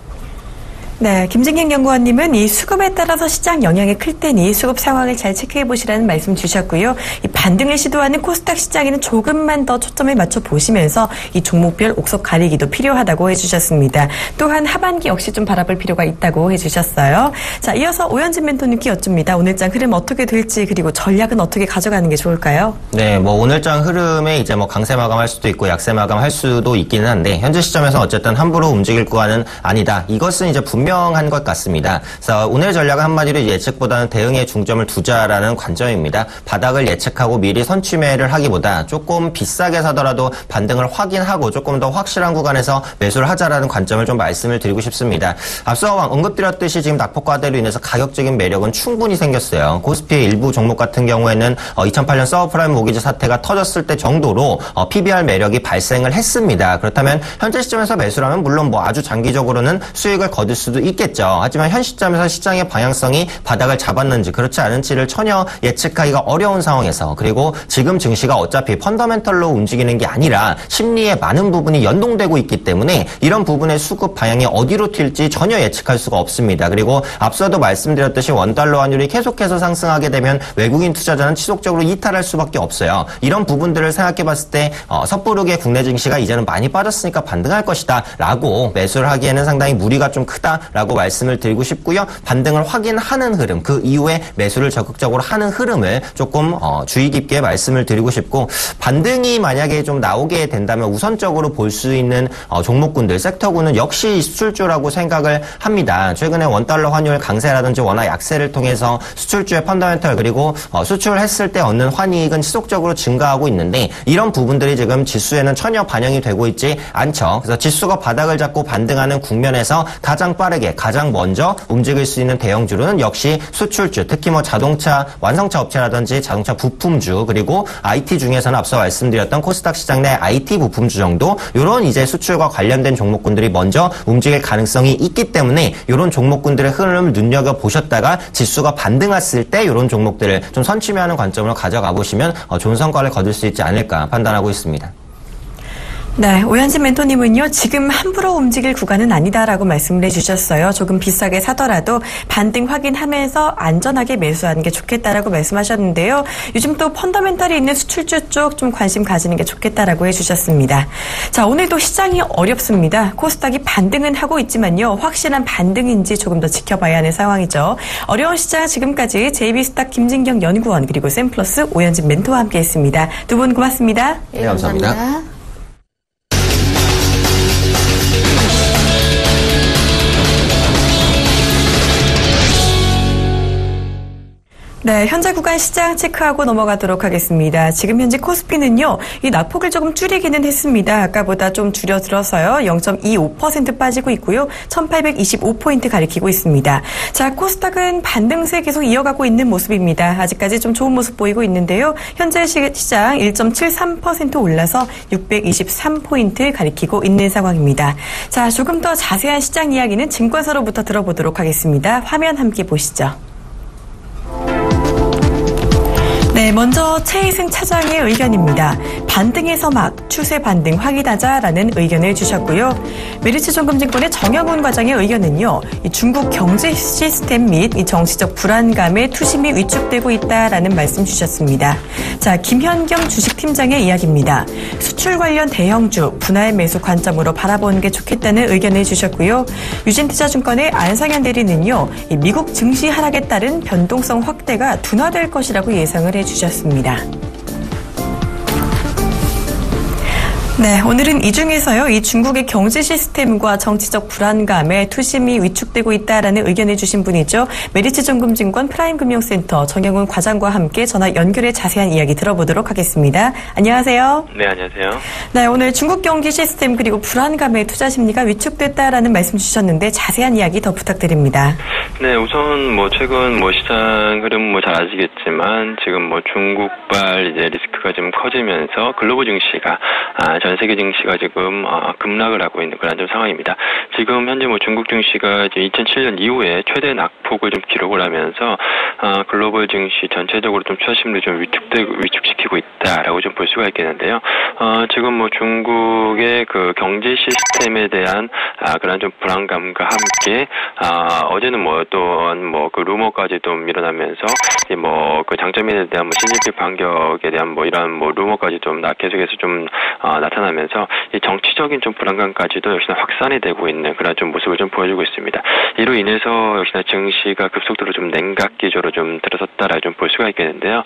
네, 김진경 연구원님은 이 수급에 따라서 시장 영향이 클 테니 수급 상황을 잘 체크해 보시라는 말씀 주셨고요. 이 반등을 시도하는 코스닥 시장에는 조금만 더 초점을 맞춰 보시면서 이 종목별 옥석 가리기도 필요하다고 해주셨습니다. 또한 하반기 역시 좀 바라볼 필요가 있다고 해주셨어요. 자, 이어서 오현진 멘토님께 여쭙니다. 오늘장 흐름 어떻게 될지 그리고 전략은 어떻게 가져가는 게 좋을까요? 네, 뭐 오늘장 흐름에 이제 뭐 강세 마감할 수도 있고 약세 마감할 수도 있기는 한데 현재 시점에서 어쨌든 함부로 움직일 구간은 아니다. 이것은 이제 분명한 것 같습니다. 그래서 오늘 전략은 한마디로 예측보다는 대응에 중점을 두자라는 관점입니다. 바닥을 예측하고 미리 선취매를 하기보다 조금 비싸게 사더라도 반등을 확인하고 조금 더 확실한 구간에서 매수를 하자라는 관점을 좀 말씀을 드리고 싶습니다. 앞서 언급드렸듯이 지금 낙폭과대로 인해서 가격적인 매력은 충분히 생겼어요. 코스피의 일부 종목 같은 경우에는 2008년 서브프라임 모기지 사태가 터졌을 때 정도로 PBR 매력이 발생을 했습니다. 그렇다면 현재 시점에서 매수를 하면 물론 뭐 아주 장기적으로는 수익을 거둘 수도 있겠죠. 하지만 현 시점에서 시장의 방향성이 바닥을 잡았는지 그렇지 않은지를 전혀 예측하기가 어려운 상황에서 그리고 지금 증시가 어차피 펀더멘털로 움직이는 게 아니라 심리의 많은 부분이 연동되고 있기 때문에 이런 부분의 수급 방향이 어디로 튈지 전혀 예측할 수가 없습니다. 그리고 앞서도 말씀드렸듯이 원달러 환율이 계속해서 상승하게 되면 외국인 투자자는 지속적으로 이탈할 수밖에 없어요. 이런 부분들을 생각해 봤을 때 섣부르게 국내 증시가 이제는 많이 빠졌으니까 반등할 것이다 라고 매수를 하기에는 상당히 무리가 좀 크다라고 말씀을 드리고 싶고요. 반등을 확인하는 흐름, 그 이후에 매수를 적극적으로 하는 흐름을 조금 주의 깊게 말씀을 드리고 싶고 반등이 만약에 좀 나오게 된다면 우선적으로 볼 수 있는 종목군들, 섹터군은 역시 수출주라고 생각을 합니다. 최근에 원달러 환율 강세라든지 원화 약세를 통해서 수출주의 펀더멘털 그리고 수출했을 때 얻는 환이익은 지속적으로 증가하고 있는데 이런 부분들이 지금 지수에는 전혀 반영이 되고 있지 않죠. 그래서 지수가 바닥을 잡고 반등하는 국면에서 가장 빠르게 가장 먼저 움직일 수 있는 대형주로는 역시 수출주, 특히 뭐 자동차 완성차 업체라든지 자동차 부품주 그리고 IT 중에서는 앞서 말씀드렸던 코스닥 시장 내 IT 부품주 정도 이런 이제 수출과 관련된 종목군들이 먼저 움직일 가능성이 있기 때문에 이런 종목군들의 흐름을 눈여겨보셨다가 지수가 반등했을 때 이런 종목들을 좀 선취매하는 관점으로 가져가 보시면 좋은 성과를 거둘 수 있지 않을까 판단하고 있습니다. 네, 오현진 멘토님은요, 지금 함부로 움직일 구간은 아니다라고 말씀을 해주셨어요. 조금 비싸게 사더라도 반등 확인하면서 안전하게 매수하는 게 좋겠다라고 말씀하셨는데요. 요즘 또 펀더멘탈이 있는 수출주 쪽 좀 관심 가지는 게 좋겠다라고 해주셨습니다. 자, 오늘도 시장이 어렵습니다. 코스닥이 반등은 하고 있지만요, 확실한 반등인지 조금 더 지켜봐야 하는 상황이죠. 어려운 시장 지금까지 JB스탁 김진경 연구원 그리고 샘플러스 오현진 멘토와 함께했습니다. 두 분 고맙습니다. 네, 감사합니다. 네, 현재 구간 시장 체크하고 넘어가도록 하겠습니다. 지금 현재 코스피는요, 이 낙폭을 조금 줄이기는 했습니다. 아까보다 좀 줄여들어서요, 0.25% 빠지고 있고요, 1825포인트 가리키고 있습니다. 자, 코스닥은 반등세 계속 이어가고 있는 모습입니다. 아직까지 좀 좋은 모습 보이고 있는데요, 현재 시장 1.73% 올라서 623포인트 가리키고 있는 상황입니다. 자, 조금 더 자세한 시장 이야기는 증권사로부터 들어보도록 하겠습니다. 화면 함께 보시죠. 네, 먼저 최희승 차장의 의견입니다. 반등에서 막 추세 반등 확인하자라는 의견을 주셨고요. 메리츠증권의 정영훈 과장의 의견은요, 이 중국 경제 시스템 및 이 정치적 불안감에 투심이 위축되고 있다라는 말씀 주셨습니다. 자, 김현경 주식팀장의 이야기입니다. 수출 관련 대형주 분할 매수 관점으로 바라보는 게 좋겠다는 의견을 주셨고요. 유진투자증권의 안상현 대리는요, 이 미국 증시 하락에 따른 변동성 확대가 둔화될 것이라고 예상을 해주셨습니다. 네, 오늘은 이 중에서요, 이 중국의 경제 시스템과 정치적 불안감에 투심이 위축되고 있다라는 의견을 주신 분이죠. 메리츠증권증권 프라임금융센터 정영훈 과장과 함께 전화 연결해 자세한 이야기 들어보도록 하겠습니다. 안녕하세요. 네, 안녕하세요. 네, 오늘 중국 경기 시스템 그리고 불안감에 투자 심리가 위축됐다라는 말씀 주셨는데 자세한 이야기 더 부탁드립니다. 네, 우선 최근 시장 흐름 잘 아시겠지만 지금 중국발 이제 리스크가 좀 커지면서 글로벌 증시가 전 세계 증시가 지금 급락을 하고 있는 그런 좀 상황입니다. 지금 현재 중국 증시가 이제 2007년 이후에 최대 낙폭을 좀 기록을 하면서 글로벌 증시 전체적으로 좀 투자 심리 좀 위축시키고 있다라고 좀 볼 수가 있겠는데요. 지금 중국의 그 경제 시스템에 대한 그런 좀 불안감과 함께 어제는 그 루머까지도 밀어나면서 그 장점에 대한 신입 반격에 대한 이런 루머까지 좀 계속해서 좀 나타나면서 이 정치적인 좀 불안감까지도 역시나 확산이 되고 있는 그런 좀 모습을 좀 보여주고 있습니다. 이로 인해서 역시나 증시가 급속도로 좀 냉각 기조로 좀 들어섰다라고 좀 볼 수가 있겠는데요.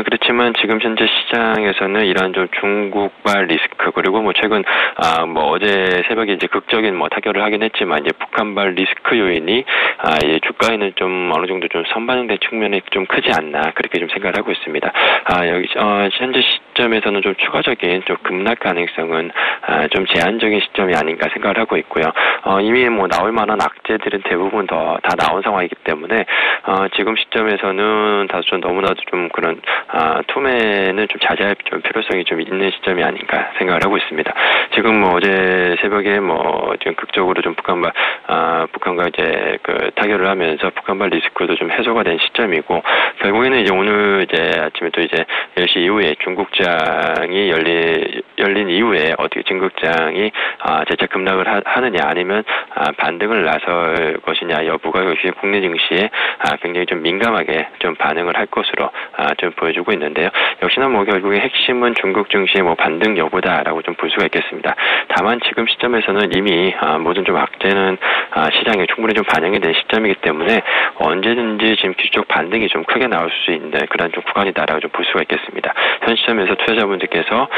그렇지만 지금 현재 시장에서는 이러한 좀 중국발 리스크 그리고 최근 어제 새벽에 이제 극적인 타결을 하긴 했지만 이제 북한발 리스크 요인이 이 주가에는 좀 어느 정도 좀 선반영된 측면이 좀 크지 않나 그렇게 좀 생각을 하고 있습니다. 여기 현재 시점에서는 좀 추가적인 좀 급락 가능성은 좀 제한적인 시점이 아닌가 생각을 하고 있고요. 이미 나올 만한 악재들은 대부분 다 나온 상황이기 때문에 지금 시점에서는 다소 좀 너무나도 좀 그런 투매는 좀 자제할 좀 필요성이 좀 있는 시점이 아닌가 생각을 하고 있습니다. 지금 어제 새벽에 지금 극적으로 좀 북한과 이제 타결을 하면서 북한발 리스크도 좀 해소가 된 시점이고 결국에는 이제 오늘 이제 아침에 또 이제 10시 이후에 중국장이 열린 이후에 어떻게 중국장이 재차 급락을 하느냐 아니면 반등을 나설 것이냐 여부가 역시 국내 증시에 굉장히 좀 민감하게 좀 반응을 할 것으로 좀 보여주고 있는데요. 역시나 결국에 핵심은 중국 증시의 반등 여부다라고 좀 볼 수가 있겠습니다. 다만 지금 시점에서는 이미 모든 좀 악재는 시장에 충분히 좀 반영이 된 시점이기 때문에 언제든지 지금 기술적 반등이 좀 크게 나올 수 있는 그런 좀 구간이다라고 좀 볼 수가 있겠습니다. 현 시점에서 투자자분들께서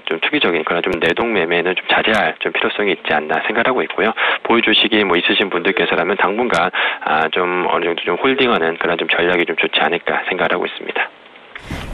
좀 투기적인 그런 좀 내동 매매는 좀 자제할 좀 필요성이 있지 않나 생각하고 있고요. 보유 주식이 있으신 분들께서라면 당분간 좀 어느 정도 좀 홀딩하는 그런 좀 전략이 좀 좋지 않을까 생각하고 있습니다.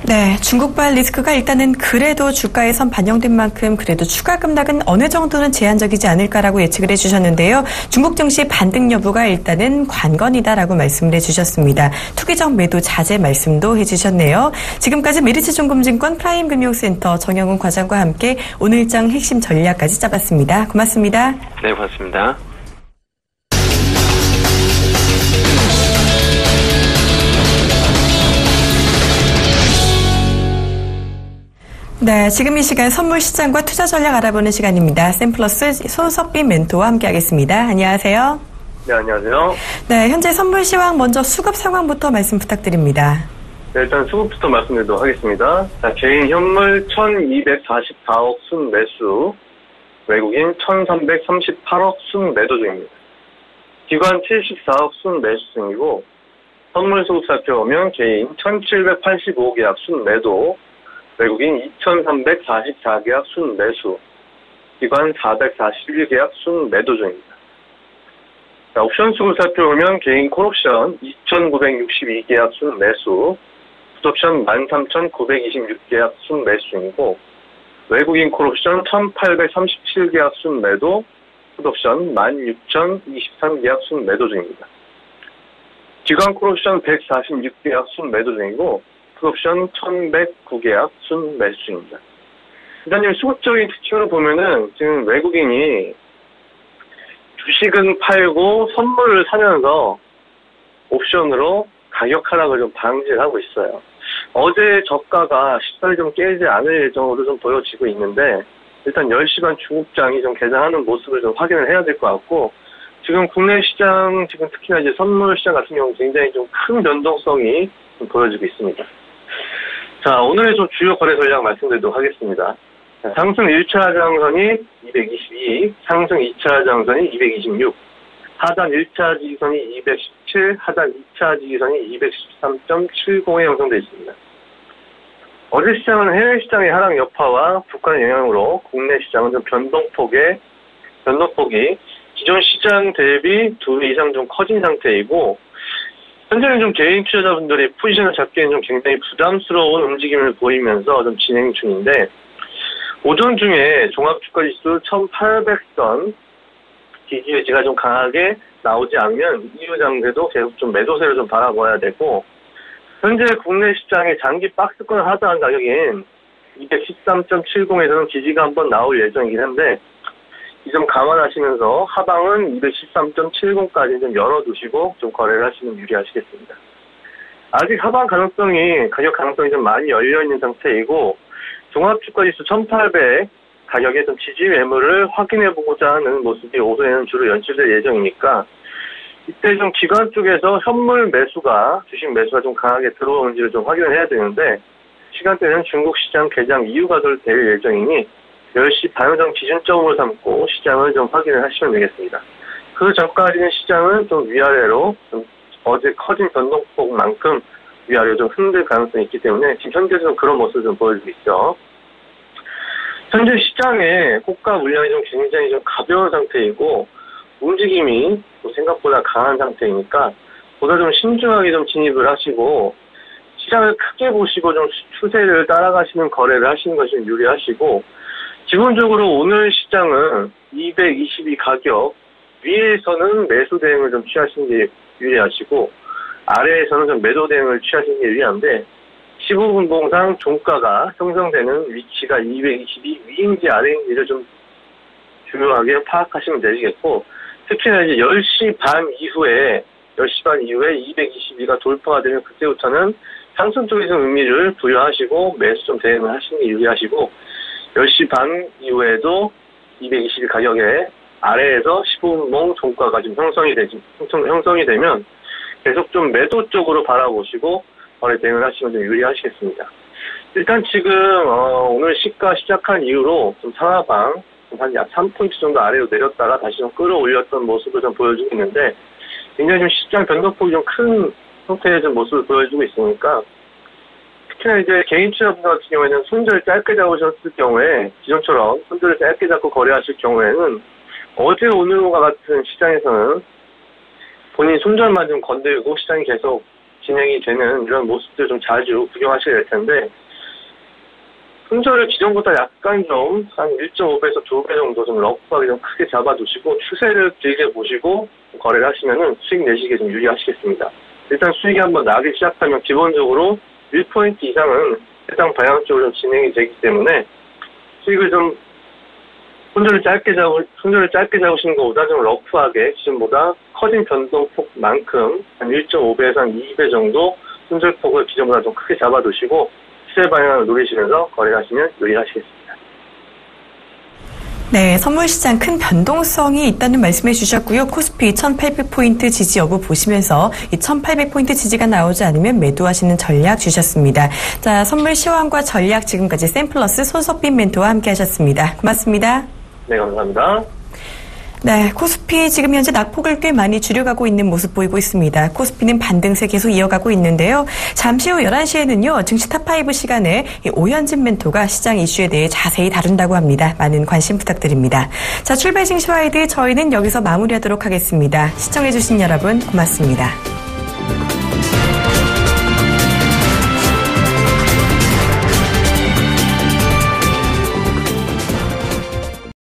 네, 중국발 리스크가 일단은 그래도 주가에 선 반영된 만큼 그래도 추가 급락은 어느 정도는 제한적이지 않을까라고 예측을 해주셨는데요. 중국 증시 반등 여부가 일단은 관건이다라고 말씀을 해주셨습니다. 투기적 매도 자제 말씀도 해주셨네요. 지금까지 메리츠증권증권 프라임금융센터 정영훈 과장과 함께 오늘장 핵심 전략까지 짜봤습니다. 고맙습니다. 네, 고맙습니다. 네, 지금 이 시간 선물 시장과 투자 전략 알아보는 시간입니다. 샘플러스 손석빈 멘토와 함께하겠습니다. 안녕하세요. 네, 안녕하세요. 네, 현재 선물 시황 먼저 수급 상황부터 말씀 부탁드립니다. 네, 일단 수급부터 말씀드리도록 하겠습니다. 자, 개인 현물 1,244억 순 매수, 외국인 1,338억 순 매도 중입니다. 기관 74억 순 매수 중이고, 선물 수급 살펴보면 개인 1,785계약 순 매도, 외국인 2,344계약 순 매수, 기관 441계약 순 매도 중입니다. 자, 옵션 수급 살펴보면 개인 콜옵션 2,962계약 순 매수, 풋옵션 13,926계약 순 매수 중이고, 외국인 콜옵션 1,837계약 순 매도, 풋옵션 16,023계약 순 매도 중입니다. 기관 콜옵션 146계약 순 매도 중이고, 풋옵션 1,109계약 순 매수 중입니다. 일단 수급적인 특징으로 보면은 지금 외국인이 주식은 팔고 선물을 사면서 옵션으로 가격 하락을 좀 방지하고 있어요. 어제 저가가 시선이 좀 깨지 않을 예정으로 좀 보여지고 있는데 일단 10시 반 중국장이 좀 개장하는 모습을 좀 확인을 해야 될 것 같고 지금 국내 시장 지금 특히나 이제 선물 시장 같은 경우 굉장히 좀 큰 변동성이 좀 보여지고 있습니다. 자, 오늘의 좀 주요 거래 전략 말씀드리도록 하겠습니다. 자, 상승 1차 하장선이 222, 상승 2차 하장선이 226, 하단 1차 지지선이 217, 하단 2차 지지선이 213.70에 형성되어 있습니다. 어제 시장은 해외 시장의 하락 여파와 북한 영향으로 국내 시장은 좀 변동폭이 기존 시장 대비 2배 이상 좀 커진 상태이고 현재는 좀 개인 투자자분들이 포지션을 잡기에는 좀 굉장히 부담스러운 움직임을 보이면서 좀 진행 중인데 오전 중에 종합주가지수 1800선 지지 유지가 좀 강하게 나오지 않으면 이후 장세도 계속 좀 매도세를 좀 바라봐야 되고 현재 국내 시장의 장기 박스권 하단 가격인 213.70에서는 지지가 한번 나올 예정이긴 한데 이 점 감안하시면서 하방은 213.70까지 좀 열어두시고 좀 거래를 하시면 유리하시겠습니다. 아직 하방 가격 가능성이 좀 많이 열려있는 상태이고 종합주가지수 1800 가격의 좀 지지 매물을 확인해보고자 하는 모습이 오후에는 주로 연출될 예정이니까 이때 좀 기관 쪽에서 현물 매수가, 주식 매수가 좀 강하게 들어오는지를 좀 확인을 해야 되는데 시간대는 중국 시장 개장 이후가 될 예정이니 10시 반을 기준점으로 삼고 시장을 좀 확인을 하시면 되겠습니다. 그 전까지는 시장은 좀 위아래로 좀 어제 커진 변동폭만큼 위아래로 좀 흔들 가능성이 있기 때문에 지금 현재도 그런 모습을 좀 보여주고 있죠. 현재 시장의 호가 물량이 좀 굉장히 좀 가벼운 상태이고 움직임이 생각보다 강한 상태이니까 보다 좀 신중하게 좀 진입을 하시고 시장을 크게 보시고 좀 추세를 따라가시는 거래를 하시는 것이 좀 유리하시고 기본적으로 오늘 시장은 222 가격 위에서는 매수 대응을 좀 취하시는 게 유리하시고 아래에서는 좀 매도 대응을 취하시는 게 유리한데 15분봉상 종가가 형성되는 위치가 222 위인지 아래인지를 좀 중요하게 파악하시면 되시겠고 특히나 이제 10시 반 이후에 222가 돌파가 되면 그때부터는 상승 쪽에 좀 의미를 부여하시고 매수 좀 대응을 하시는 게 유리하시고 10시 반 이후에도 222 가격에 아래에서 15분봉 종가가 좀 형성이 되면 계속 좀 매도 쪽으로 바라보시고 거래 대응을 하시면 좀 유리하시겠습니다. 일단 지금 오늘 시가 시작한 이후로 좀 상하방 한 약 3포인트 정도 아래로 내렸다가 다시 좀 끌어올렸던 모습을 좀 보여주고 있는데 굉장히 좀 시장 변동폭이 좀 큰 형태의 좀 모습을 보여주고 있으니까 특히나 이제 개인 투자분들 같은 경우에는 손절을 짧게 잡으셨을 경우에 기존처럼 손절을 짧게 잡고 거래하실 경우에는 어제 오늘과 같은 시장에서는 본인 손절만 좀 건들고 시장이 계속 진행이 되는 이런 모습들 좀 자주 구경하셔야 될 텐데 손절을 기존보다 약간 좀 한 1.5배에서 2배 정도 좀 러프하게 좀 크게 잡아두시고 추세를 길게 보시고 거래를 하시면은 수익 내시기에 좀 유리하시겠습니다. 일단 수익이 한번 나기 시작하면 기본적으로 1포인트 이상은 해당 방향 쪽으로 좀 진행이 되기 때문에 수익을 좀 손절을 짧게 잡으시는 것보다 좀 러프하게 기존보다 커진 변동폭만큼 한 1.5배에서 한 2배 정도 손절폭을 기존보다 좀 크게 잡아두시고 시세 방향을 노리시면서 거래하시면 유리하시겠습니다. 네, 선물시장 큰 변동성이 있다는 말씀해 주셨고요. 코스피 1800포인트 지지 여부 보시면서 이 1800포인트 지지가 나오지 않으면 매도하시는 전략 주셨습니다. 자, 선물 시황과 전략 지금까지 샘플러스 손석빈 멘토와 함께 하셨습니다. 고맙습니다. 네, 감사합니다. 네, 코스피 지금 현재 낙폭을 꽤 많이 줄여가고 있는 모습 보이고 있습니다. 코스피는 반등세 계속 이어가고 있는데요. 잠시 후 11시에는요. 증시 탑5 시간에 오현진 멘토가 시장 이슈에 대해 자세히 다룬다고 합니다. 많은 관심 부탁드립니다. 자, 출발 증시와이드 저희는 여기서 마무리하도록 하겠습니다. 시청해주신 여러분 고맙습니다.